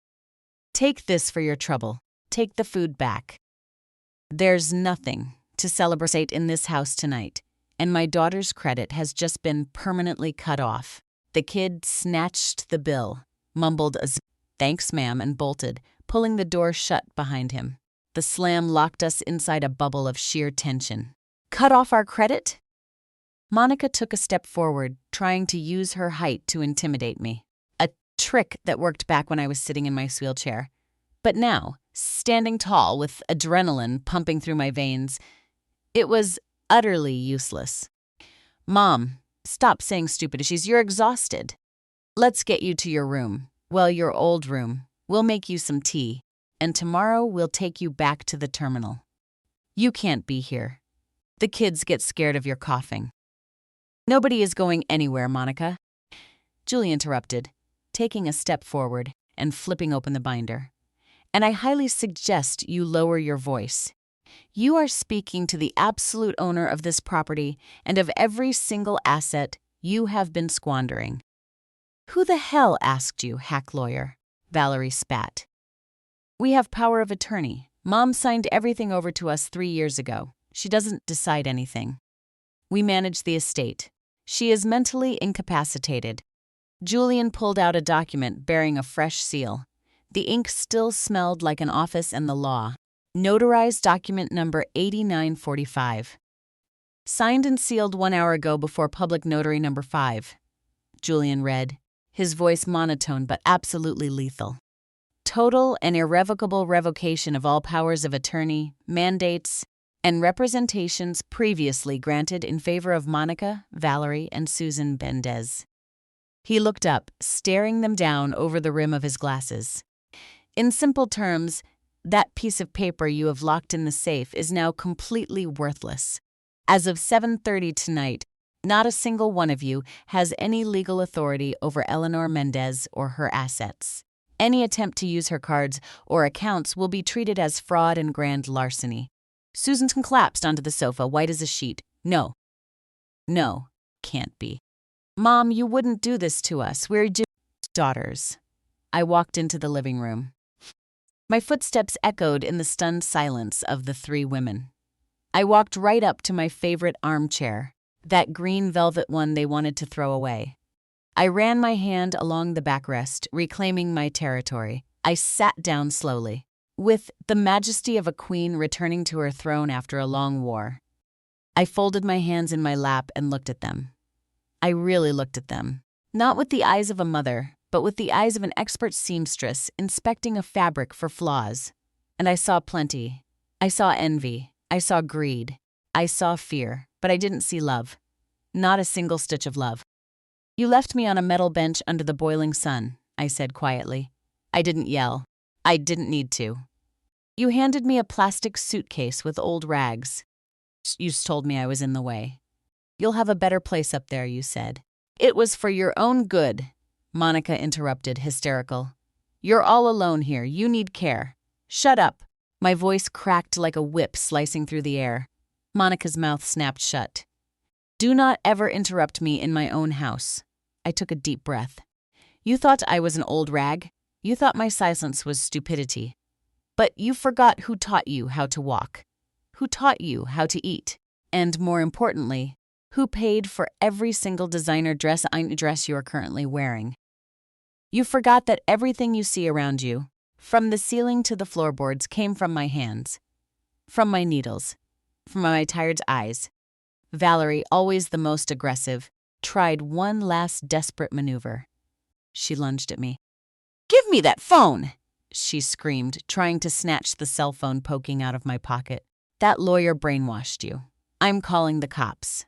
"Take this for your trouble. Take the food back. There's nothing to celebrate in this house tonight, and my daughter's credit has just been permanently cut off." The kid snatched the bill, mumbled a "Thanks, ma'am," and bolted, pulling the door shut behind him. The slam locked us inside a bubble of sheer tension. "Cut off our credit?" Monica took a step forward, trying to use her height to intimidate me. A trick that worked back when I was sitting in my wheelchair. But now, standing tall with adrenaline pumping through my veins, it was utterly useless. "Mom, stop saying stupidishies. You're exhausted. Let's get you to your room. Well, your old room. We'll make you some tea. And tomorrow we'll take you back to the terminal. You can't be here. The kids get scared of your coughing." "Nobody is going anywhere, Monica," Julie interrupted, taking a step forward and flipping open the binder. "And I highly suggest you lower your voice. You are speaking to the absolute owner of this property and of every single asset you have been squandering." "Who the hell asked you, hack lawyer?" Valerie spat. "We have power of attorney. Mom signed everything over to us 3 years ago. She doesn't decide anything. We manage the estate. She is mentally incapacitated." Julian pulled out a document bearing a fresh seal. The ink still smelled like an office and the law. "Notarized document number 8945. Signed and sealed 1 hour ago before public notary number 5. Julian read, his voice monotone but absolutely lethal. "Total and irrevocable revocation of all powers of attorney, mandates, and representations previously granted in favor of Monica, Valerie, and Susan Bendez." He looked up, staring them down over the rim of his glasses. "In simple terms, that piece of paper you have locked in the safe is now completely worthless. As of 7:30 tonight, not a single one of you has any legal authority over Eleanor Mendez or her assets. Any attempt to use her cards or accounts will be treated as fraud and grand larceny." Susan collapsed onto the sofa, white as a sheet. No, can't be. "Mom, you wouldn't do this to us. We're daughters." I walked into the living room. My footsteps echoed in the stunned silence of the 3 women. I walked right up to my favorite armchair, that green velvet one they wanted to throw away. I ran my hand along the backrest, reclaiming my territory. I sat down slowly, with the majesty of a queen returning to her throne after a long war. I folded my hands in my lap and looked at them. I really looked at them, not with the eyes of a mother, but with the eyes of an expert seamstress inspecting a fabric for flaws. And I saw plenty. I saw envy. I saw greed. I saw fear, but I didn't see love. Not a single stitch of love. "You left me on a metal bench under the boiling sun," I said quietly. I didn't yell. I didn't need to. "You handed me a plastic suitcase with old rags. You told me I was in the way. You'll have a better place up there, you said." "It was for your own good," Monica interrupted, hysterical. "You're all alone here. You need care. Shut up." My voice cracked like a whip slicing through the air. Monica's mouth snapped shut. "Do not ever interrupt me in my own house." I took a deep breath. "You thought I was an old rag. You thought my silence was stupidity. But you forgot who taught you how to walk, who taught you how to eat, and more importantly, who paid for every single designer dress you're currently wearing. You forgot that everything you see around you, from the ceiling to the floorboards, came from my hands, from my needles, from my tired eyes. Valerie, always the most aggressive, tried one last desperate maneuver. She lunged at me. "Give me that phone!" she screamed, trying to snatch the cell phone poking out of my pocket. "That lawyer brainwashed you. I'm calling the cops.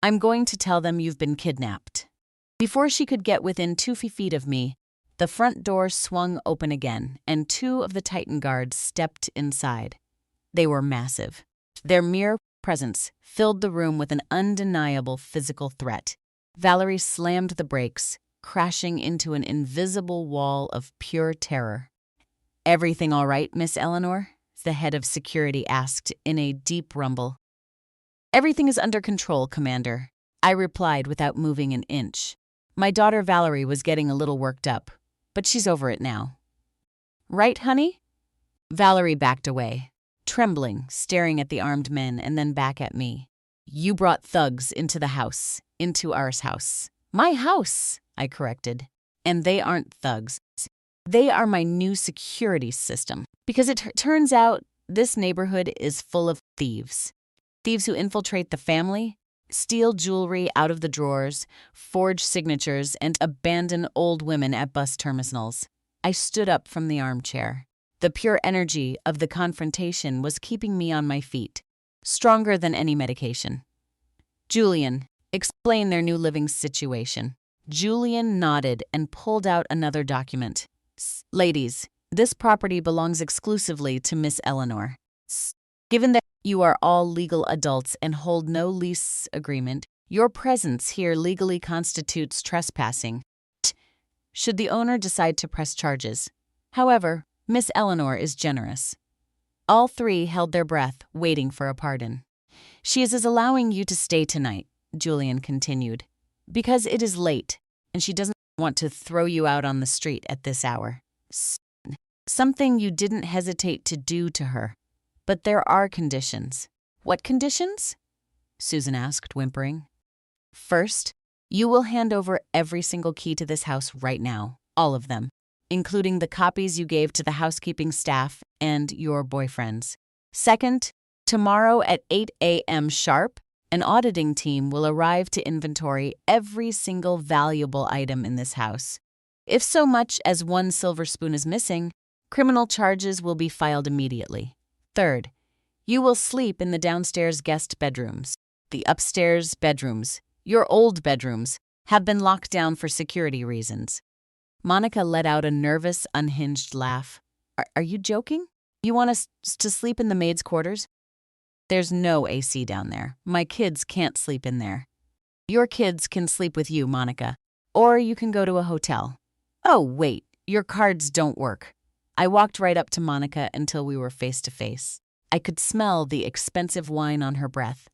I'm going to tell them you've been kidnapped." Before she could get within 2 feet of me, the front door swung open again, and 2 of the Titan guards stepped inside. They were massive. Their mere presence filled the room with an undeniable physical threat. Valerie slammed the brakes, crashing into an invisible wall of pure terror. "Everything all right, Miss Eleanor?" the head of security asked in a deep rumble. "Everything is under control, Commander," I replied without moving an inch. My daughter Valerie was getting a little worked up, but she's over it now. "Right, honey?" Valerie backed away, trembling, staring at the armed men and then back at me. "You brought thugs into the house, into our house." "My house," I corrected. "And they aren't thugs. They are my new security system. Because it turns out this neighborhood is full of thieves. Thieves who infiltrate the family, steal jewelry out of the drawers, forge signatures, and abandon old women at bus terminals." I stood up from the armchair. The pure energy of the confrontation was keeping me on my feet, stronger than any medication. "Julian, explain their new living situation." Julian nodded and pulled out another document. "Ladies, this property belongs exclusively to Miss Eleanor. Given that you are all legal adults and hold no lease agreement, your presence here legally constitutes trespassing, should the owner decide to press charges. However, Miss Eleanor is generous." All three held their breath, waiting for a pardon. "She is allowing you to stay tonight," Julian continued, "because it is late, and she doesn't want to throw you out on the street at this hour. Something you didn't hesitate to do to her. But there are conditions." "What conditions?" Susan asked, whimpering. "First, you will hand over every single key to this house right now, all of them, including the copies you gave to the housekeeping staff and your boyfriends. Second, tomorrow at 8 a.m. sharp, an auditing team will arrive to inventory every single valuable item in this house. If so much as one silver spoon is missing, criminal charges will be filed immediately. Third, you will sleep in the downstairs guest bedrooms. The upstairs bedrooms, your old bedrooms, have been locked down for security reasons." Monica let out a nervous, unhinged laugh. Are you joking? You want us to sleep in the maids' quarters?" "There's no AC down there. My kids can't sleep in there." "Your kids can sleep with you, Monica. Or you can go to a hotel." "Oh, wait, your cards don't work." I walked right up to Monica until we were face to face. I could smell the expensive wine on her breath.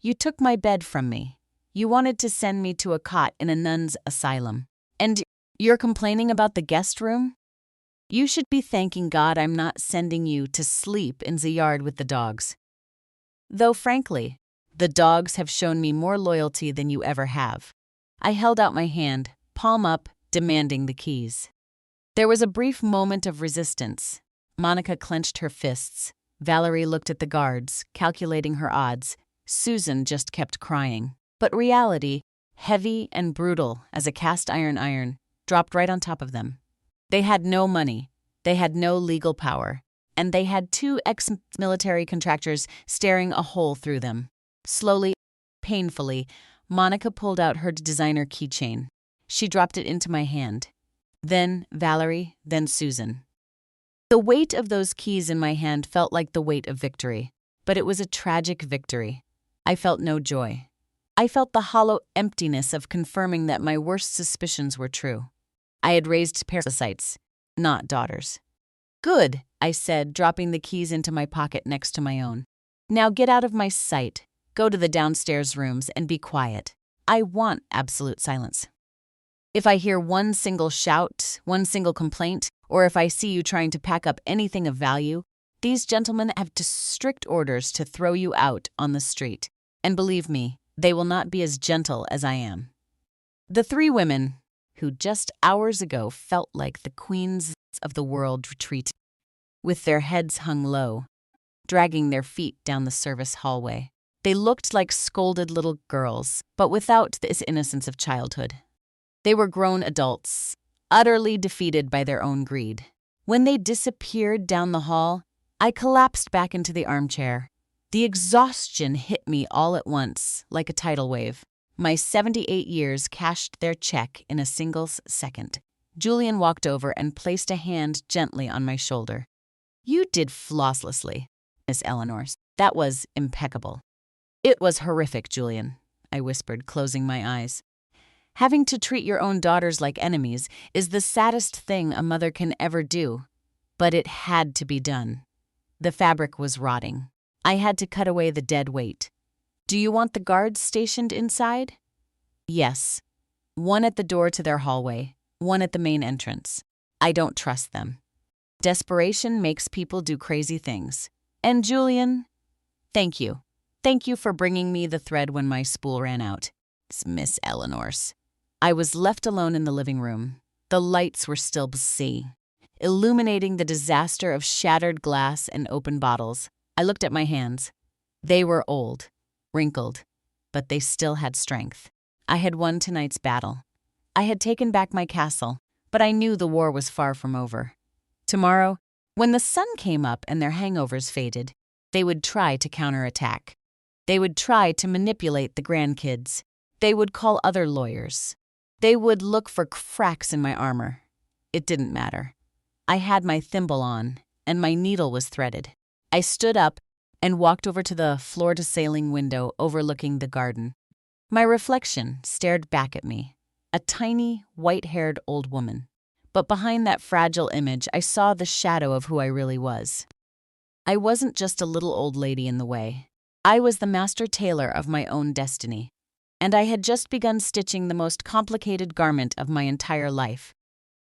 "You took my bed from me. You wanted to send me to a cot in a nun's asylum. And you're complaining about the guest room? You should be thanking God I'm not sending you to sleep in the yard with the dogs. Though frankly, the dogs have shown me more loyalty than you ever have." I held out my hand, palm up, demanding the keys. There was a brief moment of resistance. Monica clenched her fists. Valerie looked at the guards, calculating her odds. Susan just kept crying. But reality, heavy and brutal as a cast iron, dropped right on top of them. They had no money, they had no legal power, and they had two ex-military contractors staring a hole through them. Slowly, painfully, Monica pulled out her designer keychain. She dropped it into my hand. Then Valerie, then Susan. The weight of those keys in my hand felt like the weight of victory, but it was a tragic victory. I felt no joy. I felt the hollow emptiness of confirming that my worst suspicions were true. I had raised parasites, not daughters. "Good," I said, dropping the keys into my pocket next to my own. "Now get out of my sight. Go to the downstairs rooms and be quiet. I want absolute silence. If I hear one single shout, one single complaint, or if I see you trying to pack up anything of value, these gentlemen have strict orders to throw you out on the street. And believe me, they will not be as gentle as I am." The three women, who just hours ago felt like the queens of the world, retreated, with their heads hung low, dragging their feet down the service hallway. They looked like scolded little girls, but without this innocence of childhood. They were grown adults, utterly defeated by their own greed. When they disappeared down the hall, I collapsed back into the armchair. The exhaustion hit me all at once, like a tidal wave. My 78 years cashed their check in a single second. Julian walked over and placed a hand gently on my shoulder. "You did flawlessly, Miss Eleanor. That was impeccable." "It was horrific, Julian," I whispered, closing my eyes. Having to treat your own daughters like enemies is the saddest thing a mother can ever do. But it had to be done. The fabric was rotting. I had to cut away the dead weight. Do you want the guards stationed inside? Yes. One at the door to their hallway, one at the main entrance. I don't trust them. Desperation makes people do crazy things. And Julian, thank you. Thank you for bringing me the thread when my spool ran out. It's Miss Eleanor's. I was left alone in the living room. The lights were still busy, illuminating the disaster of shattered glass and open bottles. I looked at my hands. They were old, wrinkled, but they still had strength. I had won tonight's battle. I had taken back my castle, but I knew the war was far from over. Tomorrow, when the sun came up and their hangovers faded, they would try to counterattack. They would try to manipulate the grandkids. They would call other lawyers. They would look for cracks in my armor. It didn't matter. I had my thimble on, and my needle was threaded. I stood up and walked over to the floor-to-ceiling window overlooking the garden. My reflection stared back at me, a tiny, white-haired old woman. But behind that fragile image, I saw the shadow of who I really was. I wasn't just a little old lady in the way. I was the master tailor of my own destiny. And I had just begun stitching the most complicated garment of my entire life,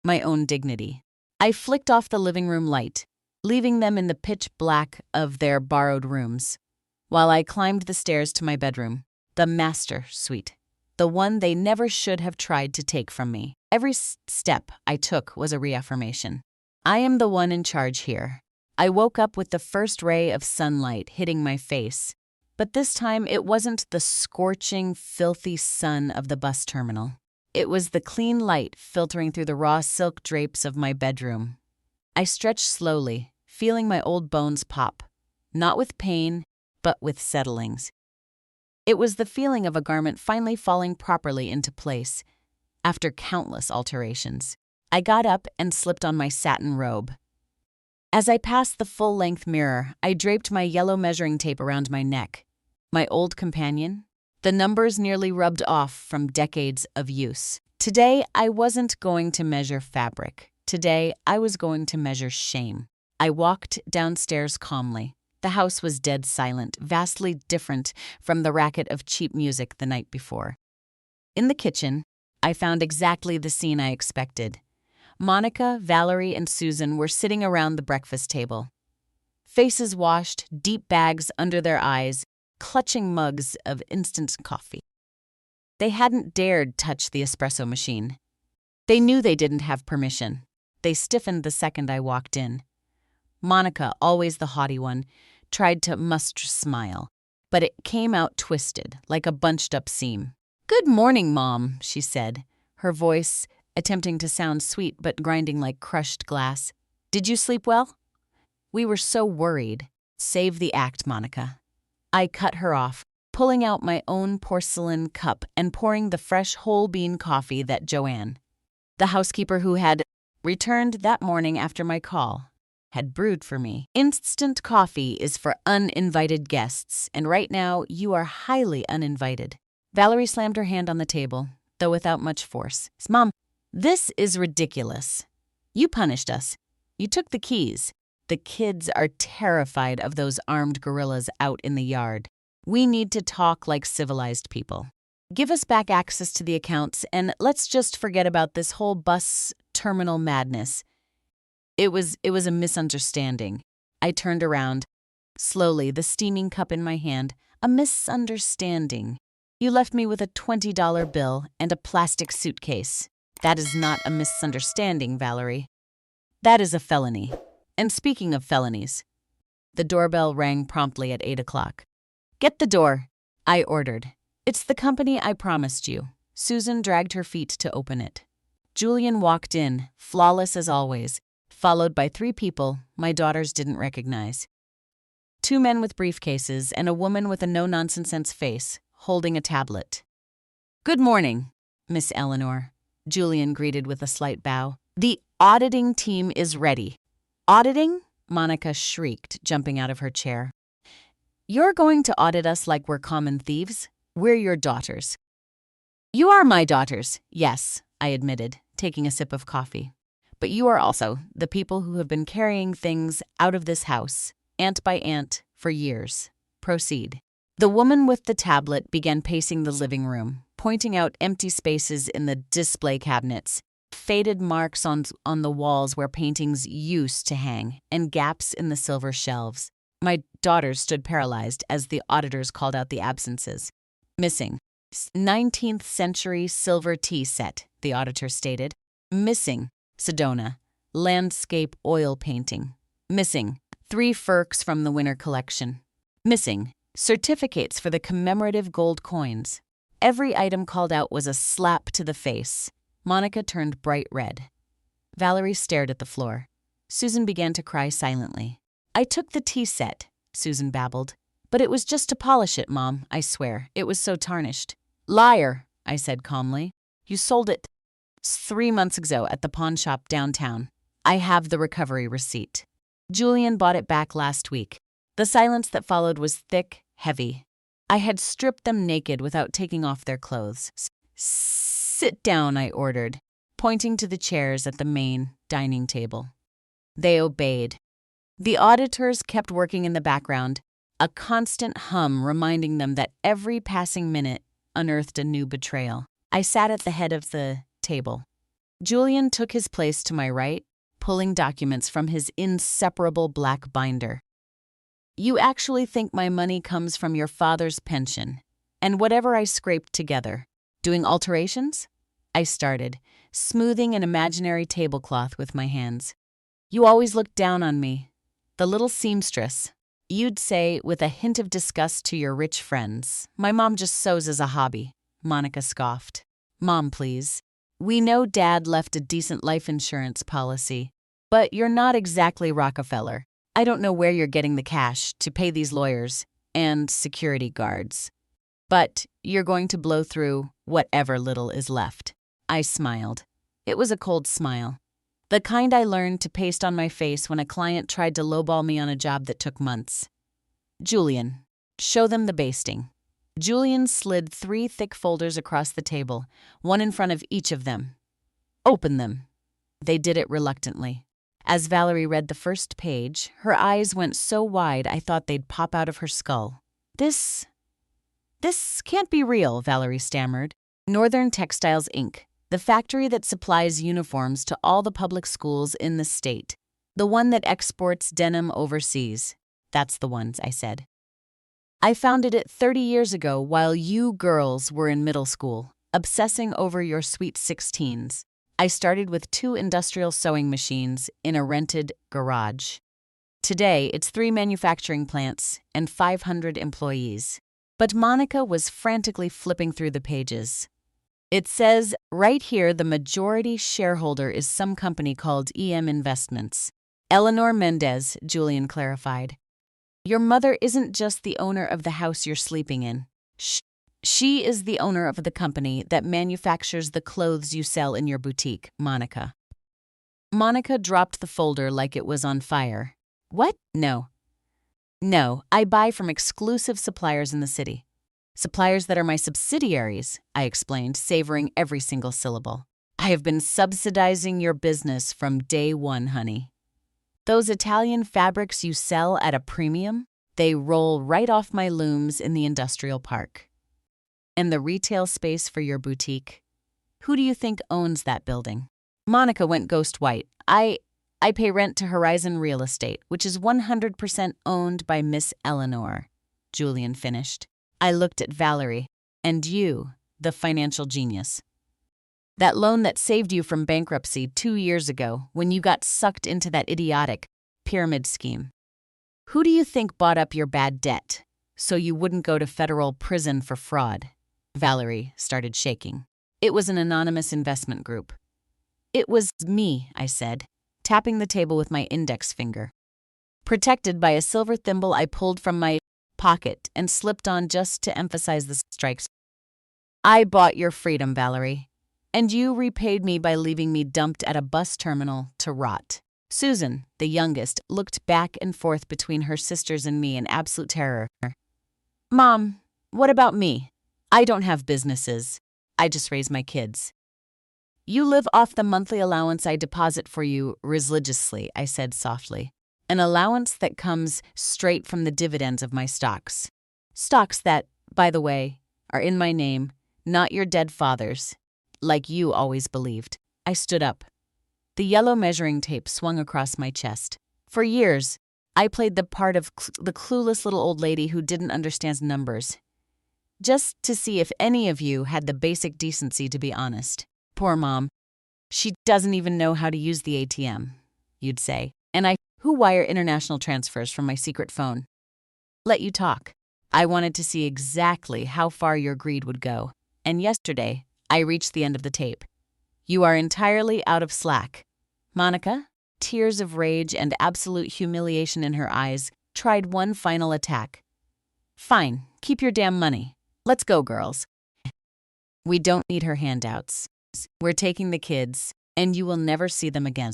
my own dignity. I flicked off the living room light, leaving them in the pitch black of their borrowed rooms, while I climbed the stairs to my bedroom, the master suite, the one they never should have tried to take from me. Every step I took was a reaffirmation. I am the one in charge here. I woke up with the first ray of sunlight hitting my face. But this time, it wasn't the scorching, filthy sun of the bus terminal. It was the clean light filtering through the raw silk drapes of my bedroom. I stretched slowly, feeling my old bones pop, not with pain, but with settlings. It was the feeling of a garment finally falling properly into place, after countless alterations. I got up and slipped on my satin robe. As I passed the full-length mirror, I draped my yellow measuring tape around my neck. My old companion, the numbers nearly rubbed off from decades of use. Today, I wasn't going to measure fabric. Today, I was going to measure shame. I walked downstairs calmly. The house was dead silent, vastly different from the racket of cheap music the night before. In the kitchen, I found exactly the scene I expected. Monica, Valerie, and Susan were sitting around the breakfast table. Faces washed, deep bags under their eyes, clutching mugs of instant coffee. They hadn't dared touch the espresso machine. They knew they didn't have permission. They stiffened the second I walked in. Monica, always the haughty one, tried to muster a smile, but it came out twisted, like a bunched-up seam. "Good morning, Mom," she said, her voice attempting to sound sweet but grinding like crushed glass. "Did you sleep well?" "We were so worried." "Save the act, Monica." I cut her off, pulling out my own porcelain cup and pouring the fresh whole bean coffee that Joanne, the housekeeper who had returned that morning after my call, had brewed for me. "Instant coffee is for uninvited guests, and right now you are highly uninvited." Valerie slammed her hand on the table, though without much force. "Mom, this is ridiculous. You punished us. You took the keys. The kids are terrified of those armed guerrillas out in the yard. We need to talk like civilized people. Give us back access to the accounts, and let's just forget about this whole bus terminal madness." It was a misunderstanding. I turned around, slowly, the steaming cup in my hand. "A misunderstanding. You left me with a $20 bill and a plastic suitcase. That is not a misunderstanding, Valerie. That is a felony. And speaking of felonies," the doorbell rang promptly at 8 o'clock. "Get the door," I ordered. "It's the company I promised you." Susan dragged her feet to open it. Julian walked in, flawless as always, followed by 3 people my daughters didn't recognize. 2 men with briefcases and a woman with a no-nonsense face, holding a tablet. "Good morning, Miss Eleanor," Julian greeted with a slight bow. "The auditing team is ready." "Auditing?" Monica shrieked, jumping out of her chair. "You're going to audit us like we're common thieves? We're your daughters." You are my daughters, yes, I admitted, taking a sip of coffee. But you are also the people who have been carrying things out of this house, ant by ant, for years. Proceed. The woman with the tablet began pacing the living room, pointing out empty spaces in the display cabinets, faded marks on the walls where paintings used to hang, and gaps in the silver shelves. My daughters stood paralyzed as the auditors called out the absences. Missing. 19th century silver tea set, the auditor stated. Missing. Sedona. Landscape oil painting. Missing. 3 Firks from the winter collection. Missing. Certificates for the commemorative gold coins. Every item called out was a slap to the face. Monica turned bright red. Valerie stared at the floor. Susan began to cry silently. I took the tea set, Susan babbled. But it was just to polish it, Mom, I swear. It was so tarnished. Liar, I said calmly. You sold it 3 months ago at the pawn shop downtown. I have the recovery receipt. Julian bought it back last week. The silence that followed was thick, heavy. I had stripped them naked without taking off their clothes. Sit down, I ordered, pointing to the chairs at the main dining table. They obeyed. The auditors kept working in the background, a constant hum reminding them that every passing minute unearthed a new betrayal. I sat at the head of the table. Julian took his place to my right, pulling documents from his inseparable black binder. You actually think my money comes from your father's pension, and whatever I scraped together. Doing alterations? I started, smoothing an imaginary tablecloth with my hands. You always looked down on me. The little seamstress. You'd say, with a hint of disgust to your rich friends, my mom just sews as a hobby. Monica scoffed. Mom, please. We know Dad left a decent life insurance policy, but you're not exactly Rockefeller. I don't know where you're getting the cash to pay these lawyers and security guards. But you're going to blow through whatever little is left. I smiled. It was a cold smile. The kind I learned to paste on my face when a client tried to lowball me on a job that took months. Julian, show them the basting. Julian slid 3 thick folders across the table, one in front of each of them. Open them. They did it reluctantly. As Valerie read the first page, her eyes went so wide I thought they'd pop out of her skull. This can't be real, Valerie stammered. Northern Textiles, Inc., the factory that supplies uniforms to all the public schools in the state. The one that exports denim overseas. That's the ones, I said. I founded it 30 years ago while you girls were in middle school, obsessing over your sweet 16s. I started with 2 industrial sewing machines in a rented garage. Today, it's 3 manufacturing plants and 500 employees. But Monica was frantically flipping through the pages. It says, right here, the majority shareholder is some company called EM Investments. Eleanor Mendez, Julian clarified. Your mother isn't just the owner of the house you're sleeping in. She is the owner of the company that manufactures the clothes you sell in your boutique, Monica. Monica dropped the folder like it was on fire. What? No, I buy from exclusive suppliers in the city. Suppliers that are my subsidiaries, I explained, savoring every single syllable. I have been subsidizing your business from day one, honey. Those Italian fabrics you sell at a premium, they roll right off my looms in the industrial park. And the retail space for your boutique? Who do you think owns that building? Monica went ghost white. I pay rent to Horizon Real Estate, which is 100% owned by Miss Eleanor, Julian finished. I looked at Valerie. And you, the financial genius. That loan that saved you from bankruptcy 2 years ago when you got sucked into that idiotic pyramid scheme. Who do you think bought up your bad debt so you wouldn't go to federal prison for fraud? Valerie started shaking. It was an anonymous investment group. It was me, I said, tapping the table with my index finger. Protected by a silver thimble I pulled from my pocket and slipped on just to emphasize the strikes. I bought your freedom, Valerie, and you repaid me by leaving me dumped at a bus terminal to rot. Susan, the youngest, looked back and forth between her sisters and me in absolute terror. Mom, what about me? I don't have businesses. I just raise my kids. You live off the monthly allowance I deposit for you religiously, I said softly. An allowance that comes straight from the dividends of my stocks. Stocks that, by the way, are in my name, not your dead father's, like you always believed. I stood up. The yellow measuring tape swung across my chest. For years, I played the part of the clueless little old lady who didn't understand numbers. Just to see if any of you had the basic decency to be honest. Poor Mom. She doesn't even know how to use the ATM, you'd say. And who wire international transfers from my secret phone? Let you talk. I wanted to see exactly how far your greed would go. And yesterday, I reached the end of the tape. You are entirely out of slack. Monica, tears of rage and absolute humiliation in her eyes, tried one final attack. Fine, keep your damn money. Let's go, girls. We don't need her handouts. We're taking the kids, and you will never see them again.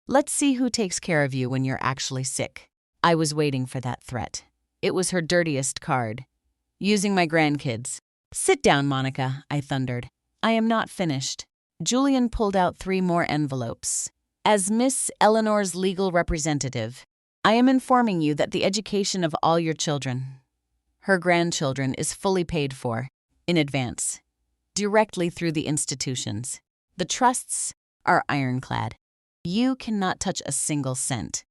Let's see who takes care of you when you're actually sick. I was waiting for that threat. It was her dirtiest card. Using my grandkids. Sit down, Monica, I thundered. I am not finished. Julian pulled out 3 more envelopes. As Miss Eleanor's legal representative, I am informing you that the education of all your children, her grandchildren, is fully paid for, in advance, directly through the institutions. The trusts are ironclad. You cannot touch a single cent.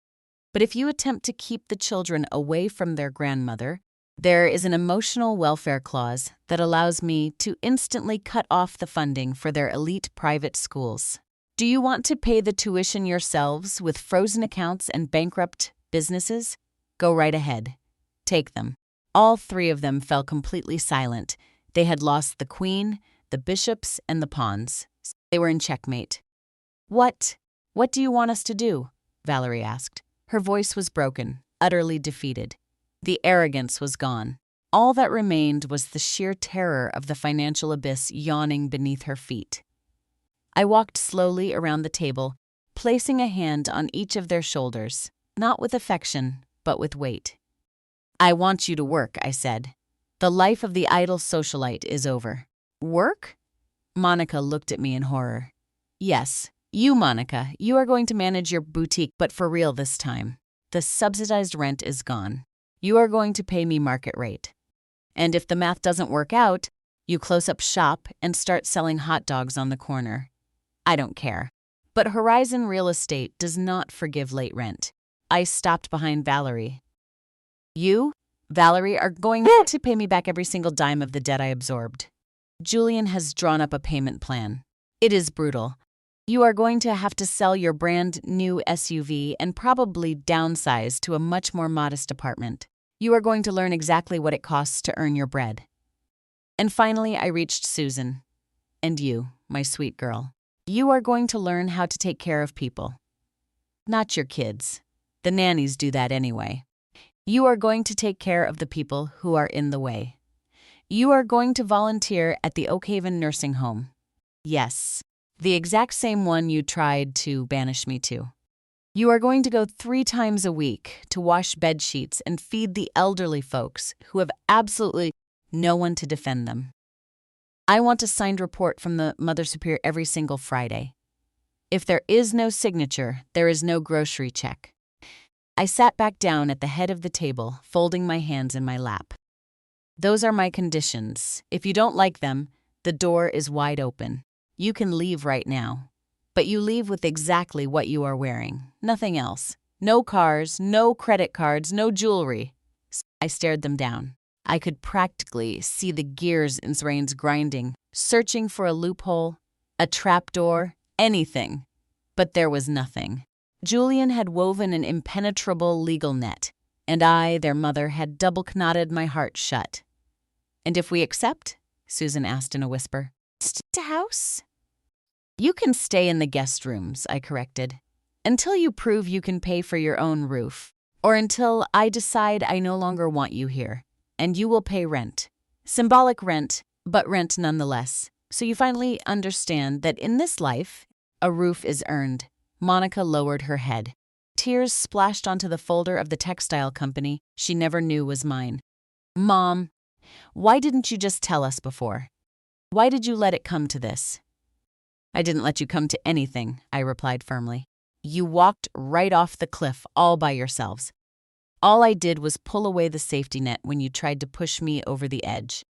But if you attempt to keep the children away from their grandmother, there is an emotional welfare clause that allows me to instantly cut off the funding for their elite private schools. Do you want to pay the tuition yourselves with frozen accounts and bankrupt businesses? Go right ahead. Take them. All 3 of them fell completely silent. They had lost the queen, the bishops, and the pawns. They were in checkmate. What do you want us to do? Valerie asked. Her voice was broken, utterly defeated. The arrogance was gone. All that remained was the sheer terror of the financial abyss yawning beneath her feet. I walked slowly around the table, placing a hand on each of their shoulders, not with affection, but with weight. I want you to work, I said. The life of the idle socialite is over. Work? Monica looked at me in horror. Yes, you, Monica, you are going to manage your boutique, but for real this time. The subsidized rent is gone. You are going to pay me market rate. And if the math doesn't work out, you close up shop and start selling hot dogs on the corner. I don't care. But Horizon Real Estate does not forgive late rent. I stopped behind Valerie. You, Valerie, are going to pay me back every single dime of the debt I absorbed. Julian has drawn up a payment plan. It is brutal. You are going to have to sell your brand new SUV and probably downsize to a much more modest apartment. You are going to learn exactly what it costs to earn your bread. And finally, I reached Susan. And you, my sweet girl. You are going to learn how to take care of people. Not your kids. The nannies do that anyway. You are going to take care of the people who are in the way. You are going to volunteer at the Oakhaven nursing home. Yes, the exact same one you tried to banish me to. You are going to go 3 times a week to wash bed sheets and feed the elderly folks who have absolutely no one to defend them. I want a signed report from the Mother Superior every single Friday. If there is no signature, there is no grocery check. I sat back down at the head of the table, folding my hands in my lap. Those are my conditions. If you don't like them, the door is wide open. You can leave right now. But you leave with exactly what you are wearing. Nothing else. No cars, no credit cards, no jewelry. I stared them down. I could practically see the gears in brains grinding, searching for a loophole, a trapdoor, anything. But there was nothing. Julian had woven an impenetrable legal net, and I, their mother, had double-knotted my heart shut. And if we accept? Susan asked in a whisper. To house? You can stay in the guest rooms, I corrected, until you prove you can pay for your own roof, or until I decide I no longer want you here, and you will pay rent. Symbolic rent, but rent nonetheless. So you finally understand that in this life, a roof is earned. Monica lowered her head. Tears splashed onto the folder of the textile company she never knew was mine. Mom, why didn't you just tell us before? Why did you let it come to this? I didn't let you come to anything, I replied firmly. You walked right off the cliff all by yourselves. All I did was pull away the safety net when you tried to push me over the edge.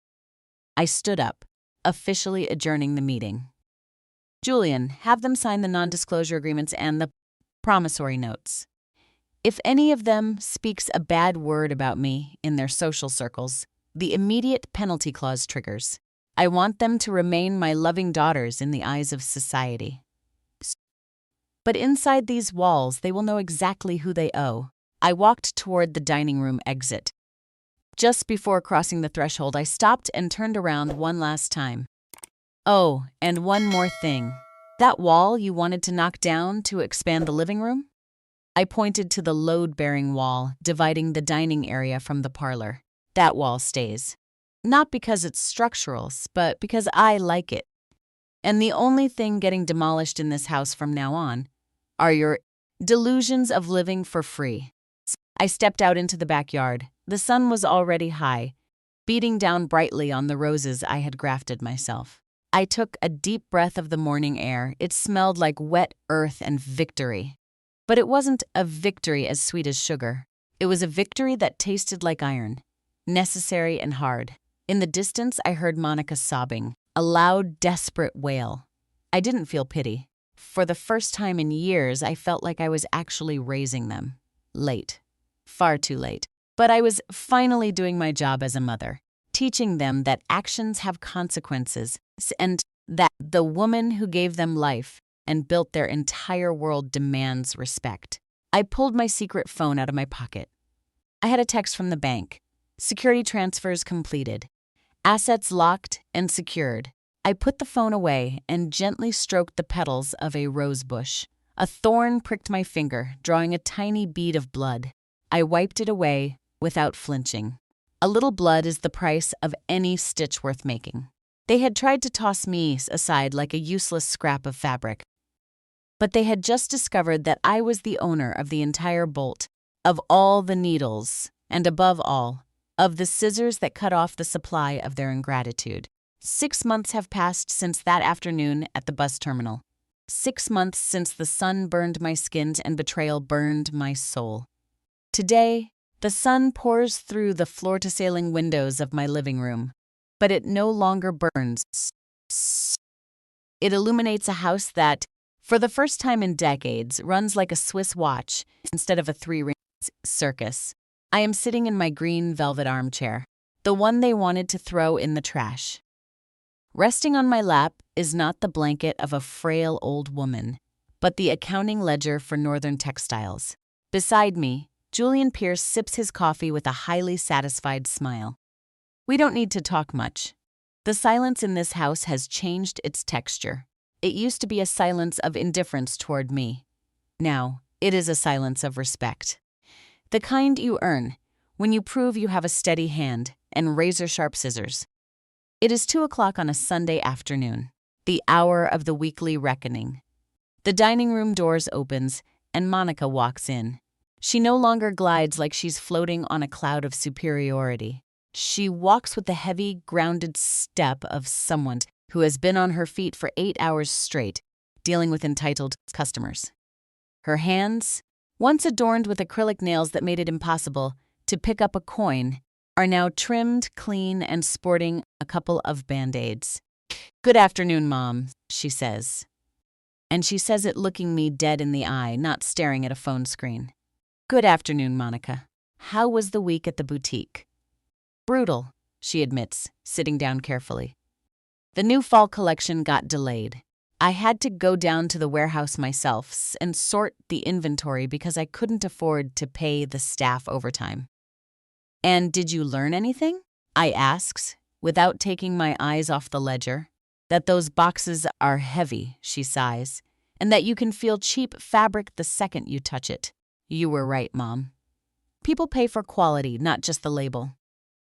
I stood up, officially adjourning the meeting. Julian, have them sign the non-disclosure agreements and the promissory notes. If any of them speaks a bad word about me in their social circles, the immediate penalty clause triggers. I want them to remain my loving daughters in the eyes of society. But inside these walls, they will know exactly who they owe. I walked toward the dining room exit. Just before crossing the threshold, I stopped and turned around one last time. Oh, and one more thing. That wall you wanted to knock down to expand the living room? I pointed to the load-bearing wall dividing the dining area from the parlor. That wall stays. Not because it's structural, but because I like it. And the only thing getting demolished in this house from now on are your delusions of living for free. I stepped out into the backyard. The sun was already high, beating down brightly on the roses I had grafted myself. I took a deep breath of the morning air. It smelled like wet earth and victory. But it wasn't a victory as sweet as sugar. It was a victory that tasted like iron, necessary and hard. In the distance, I heard Monica sobbing, a loud, desperate wail. I didn't feel pity. For the first time in years, I felt like I was actually raising them. Late. Far too late. But I was finally doing my job as a mother, teaching them that actions have consequences and that the woman who gave them life and built their entire world demands respect. I pulled my secret phone out of my pocket. I had a text from the bank. Security transfers completed. Assets locked and secured. I put the phone away and gently stroked the petals of a rose bush. A thorn pricked my finger, drawing a tiny bead of blood. I wiped it away without flinching. A little blood is the price of any stitch worth making. They had tried to toss me aside like a useless scrap of fabric. But they had just discovered that I was the owner of the entire bolt, of all the needles, and above all, of the scissors that cut off the supply of their ingratitude. 6 months have passed since that afternoon at the bus terminal. 6 months since the sun burned my skin and betrayal burned my soul. Today, the sun pours through the floor-to-ceiling windows of my living room, but it no longer burns. It illuminates a house that, for the first time in decades, runs like a Swiss watch instead of a three-ring circus. I am sitting in my green velvet armchair, the one they wanted to throw in the trash. Resting on my lap is not the blanket of a frail old woman, but the accounting ledger for Northern Textiles. Beside me, Julian Pierce sips his coffee with a highly satisfied smile. We don't need to talk much. The silence in this house has changed its texture. It used to be a silence of indifference toward me. Now, it is a silence of respect. The kind you earn when you prove you have a steady hand and razor-sharp scissors. It is 2:00 on a Sunday afternoon, the hour of the weekly reckoning. The dining room doors opens and Monica walks in. She no longer glides like she's floating on a cloud of superiority. She walks with the heavy, grounded step of someone who has been on her feet for 8 hours straight, dealing with entitled customers. Her hands, once adorned with acrylic nails that made it impossible to pick up a coin, are now trimmed, clean, and sporting a couple of Band-Aids. "Good afternoon, Mom," she says. And she says it looking me dead in the eye, not staring at a phone screen. "Good afternoon, Monica. How was the week at the boutique?" "Brutal," she admits, sitting down carefully. The new fall collection got delayed. I had to go down to the warehouse myself and sort the inventory because I couldn't afford to pay the staff overtime. "And did you learn anything?" I asks, without taking my eyes off the ledger. "That those boxes are heavy," she sighs, "and that you can feel cheap fabric the second you touch it." "You were right, Mom. People pay for quality, not just the label."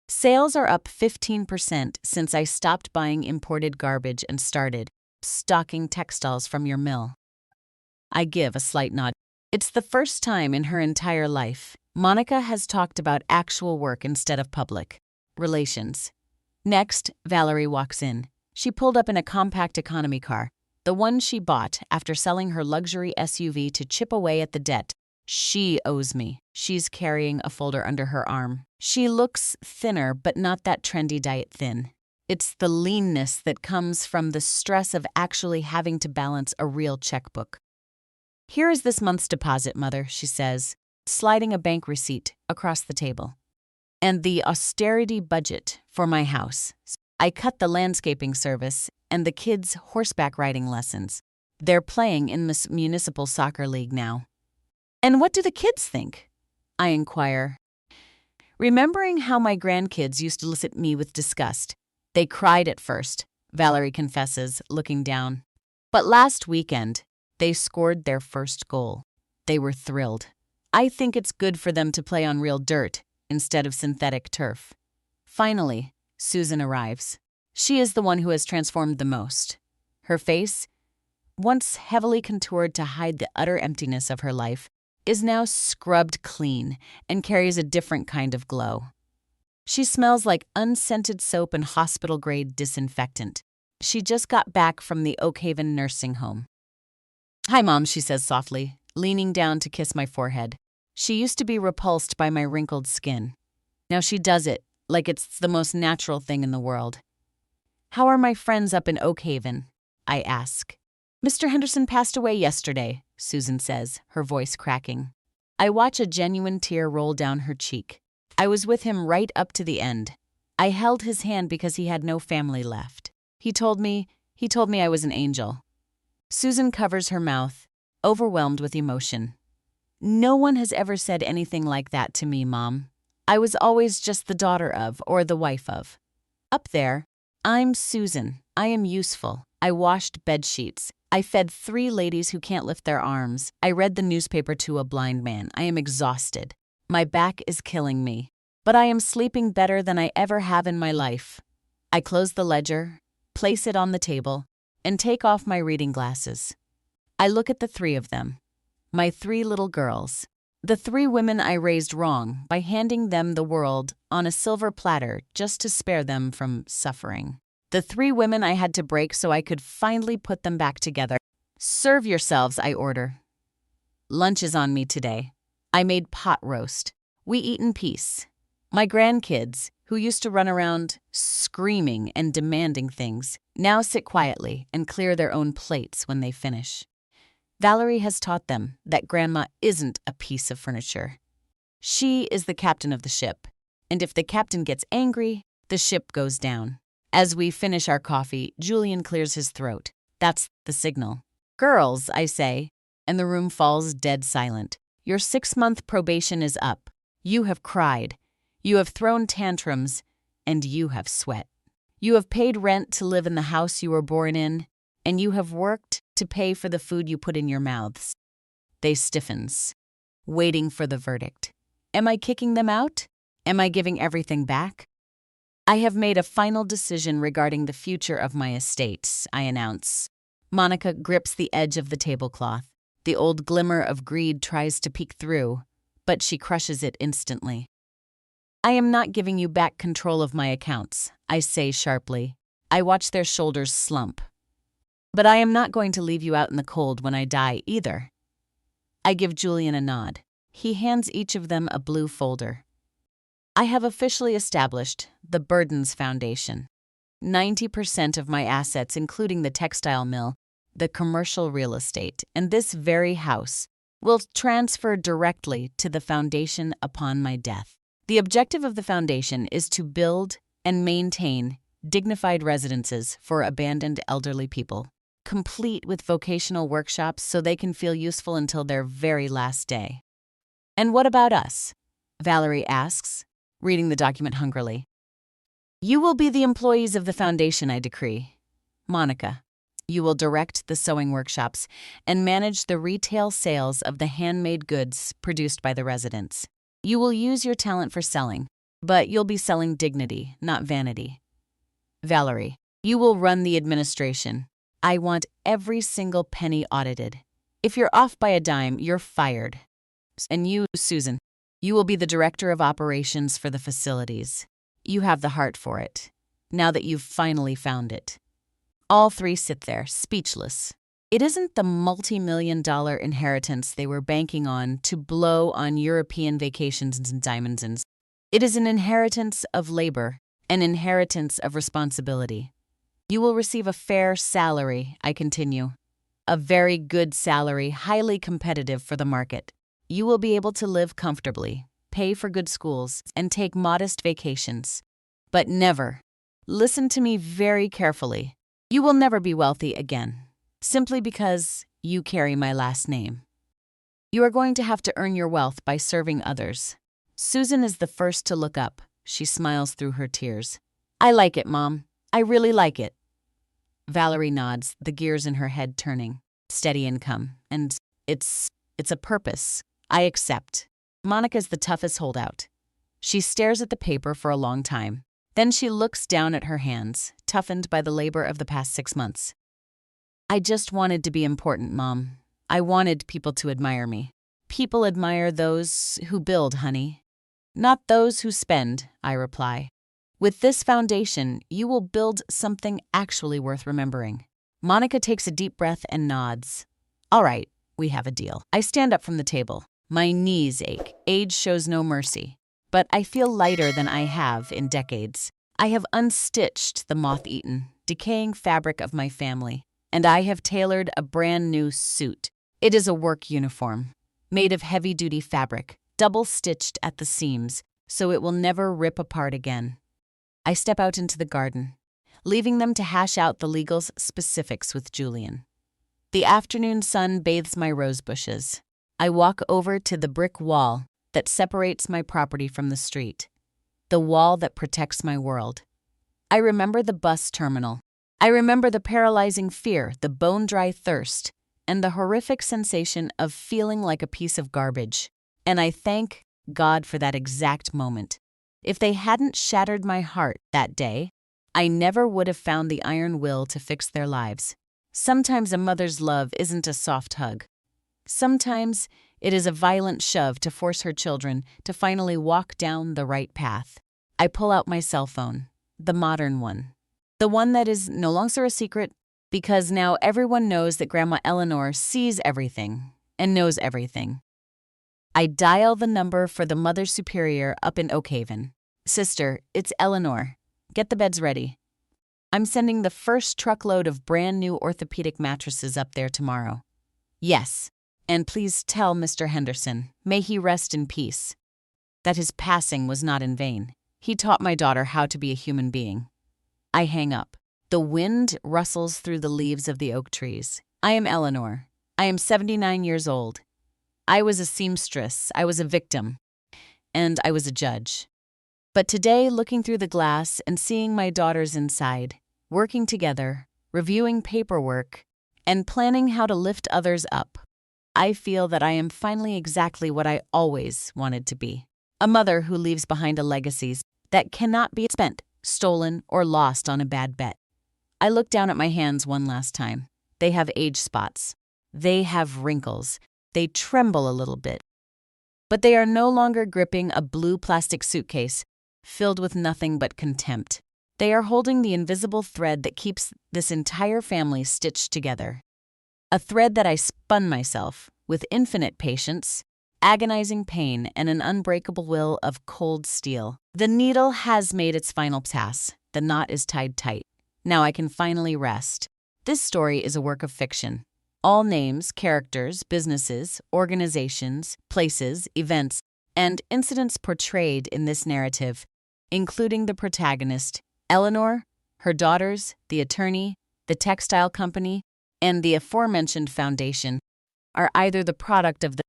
Sales are up 15% since I stopped buying imported garbage and started stocking textiles from your mill. I give a slight nod. It's the first time in her entire life Monica has talked about actual work instead of public relations. Next, Valerie walks in. She pulled up in a compact economy car, the one she bought after selling her luxury SUV to chip away at the debt she owes me. She's carrying a folder under her arm. She looks thinner, but not that trendy diet thin. It's the leanness that comes from the stress of actually having to balance a real checkbook. "Here is this month's deposit, Mother," she says, sliding a bank receipt across the table. "And the austerity budget for my house. I cut the landscaping service and the kids' horseback riding lessons. They're playing in this municipal soccer league now." "And what do the kids think?" I inquire, remembering how my grandkids used to look at me with disgust. "They cried at first," Valerie confesses, looking down. "But last weekend, they scored their first goal. They were thrilled. I think it's good for them to play on real dirt instead of synthetic turf." Finally, Susan arrives. She is the one who has transformed the most. Her face, once heavily contoured to hide the utter emptiness of her life, is now scrubbed clean and carries a different kind of glow. She smells like unscented soap and hospital-grade disinfectant. She just got back from the Oak Haven nursing home. "Hi, Mom," she says softly, leaning down to kiss my forehead. She used to be repulsed by my wrinkled skin. Now she does it like it's the most natural thing in the world. "How are my friends up in Oak Haven?" I ask. "Mr. Henderson passed away yesterday," Susan says, her voice cracking. I watch a genuine tear roll down her cheek. I was with him right up to the end. I held his hand because he had no family left. He told me I was an angel. Susan covers her mouth, overwhelmed with emotion. "No one has ever said anything like that to me, Mom. I was always just the daughter of, or the wife of. Up there, I'm Susan. I am useful. I washed bed sheets. I fed 3 ladies who can't lift their arms. I read the newspaper to a blind man. I am exhausted. My back is killing me. But I am sleeping better than I ever have in my life." I close the ledger, place it on the table, and take off my reading glasses. I look at the 3 of them. My 3 little girls. The 3 women I raised wrong by handing them the world on a silver platter just to spare them from suffering. The 3 women I had to break so I could finally put them back together. "Serve yourselves," I order. Lunch is on me today. I made pot roast. We eat in peace. My grandkids, who used to run around screaming and demanding things, now sit quietly and clear their own plates when they finish. Valerie has taught them that Grandma isn't a piece of furniture. She is the captain of the ship, and if the captain gets angry, the ship goes down. As we finish our coffee, Julian clears his throat. That's the signal. "Girls," I say, and the room falls dead silent. "Your 6-month probation is up. You have cried. You have thrown tantrums, and you have sweat. You have paid rent to live in the house you were born in, and you have worked to pay for the food you put in your mouths." They stiffens, waiting for the verdict. Am I kicking them out? Am I giving everything back? "I have made a final decision regarding the future of my estates," I announce. Monica grips the edge of the tablecloth. The old glimmer of greed tries to peek through, but she crushes it instantly. "I am not giving you back control of my accounts," I say sharply. I watch their shoulders slump. "But I am not going to leave you out in the cold when I die either." I give Julian a nod. He hands each of them a blue folder. I have officially established the Burdens Foundation. 90% of my assets, including the textile mill, the commercial real estate, and this very house, will transfer directly to the foundation upon my death. The objective of the foundation is to build and maintain dignified residences for abandoned elderly people, complete with vocational workshops so they can feel useful until their very last day. "And what about us?" Valerie asks, reading the document hungrily. "You will be the employees of the foundation, I decree. Monica, you will direct the sewing workshops and manage the retail sales of the handmade goods produced by the residents. You will use your talent for selling, but you'll be selling dignity, not vanity. Valerie, you will run the administration. I want every single penny audited. If you're off by a dime, you're fired. And you, Susan, you will be the director of operations for the facilities. You have the heart for it, now that you've finally found it. All three sit there, speechless. It isn't the multi-million-dollar inheritance they were banking on to blow on European vacations and diamonds. It is an inheritance of labor, an inheritance of responsibility. You will receive a fair salary, I continue. A very good salary, highly competitive for the market. You will be able to live comfortably, pay for good schools, and take modest vacations. But never, listen to me very carefully, you will never be wealthy again, simply because you carry my last name. You are going to have to earn your wealth by serving others. Susan is the first to look up. She smiles through her tears. I like it, Mom. I really like it. Valerie nods, the gears in her head turning. Steady income. And it's a purpose. I accept. Monica's the toughest holdout. She stares at the paper for a long time. Then she looks down at her hands, toughened by the labor of the past 6 months. I just wanted to be important, Mom. I wanted people to admire me. People admire those who build, honey. Not those who spend, I reply. With this foundation, you will build something actually worth remembering. Monica takes a deep breath and nods. All right, we have a deal. I stand up from the table. My knees ache. Age shows no mercy. But I feel lighter than I have in decades. I have unstitched the moth-eaten, decaying fabric of my family, and I have tailored a brand new suit. It is a work uniform, made of heavy-duty fabric, double-stitched at the seams, so it will never rip apart again. I step out into the garden, leaving them to hash out the legal specifics with Julian. The afternoon sun bathes my rose bushes. I walk over to the brick wall that separates my property from the street, the wall that protects my world. I remember the bus terminal. I remember the paralyzing fear, the bone-dry thirst, and the horrific sensation of feeling like a piece of garbage. And I thank God for that exact moment. If they hadn't shattered my heart that day, I never would have found the iron will to fix their lives. Sometimes a mother's love isn't a soft hug. Sometimes it is a violent shove to force her children to finally walk down the right path. I pull out my cell phone, the modern one. The one that is no longer a secret, because now everyone knows that Grandma Eleanor sees everything and knows everything. I dial the number for the Mother Superior up in Oak Haven. Sister, it's Eleanor. Get the beds ready. I'm sending the first truckload of brand new orthopedic mattresses up there tomorrow. Yes. And please tell Mr. Henderson, may he rest in peace, that his passing was not in vain. He taught my daughter how to be a human being. I hang up. The wind rustles through the leaves of the oak trees. I am Eleanor. I am 79 years old. I was a seamstress, I was a victim, and I was a judge. But today, looking through the glass and seeing my daughters inside, working together, reviewing paperwork, and planning how to lift others up, I feel that I am finally exactly what I always wanted to be. A mother who leaves behind a legacy that cannot be spent, stolen, or lost on a bad bet. I look down at my hands one last time. They have age spots. They have wrinkles. They tremble a little bit. But they are no longer gripping a blue plastic suitcase filled with nothing but contempt. They are holding the invisible thread that keeps this entire family stitched together. A thread that I spun myself with infinite patience, agonizing pain, and an unbreakable will of cold steel. The needle has made its final pass. The knot is tied tight. Now I can finally rest. This story is a work of fiction. All names, characters, businesses, organizations, places, events, and incidents portrayed in this narrative, including the protagonist, Eleanor, her daughters, the attorney, the textile company, and the aforementioned foundation, are either the product of the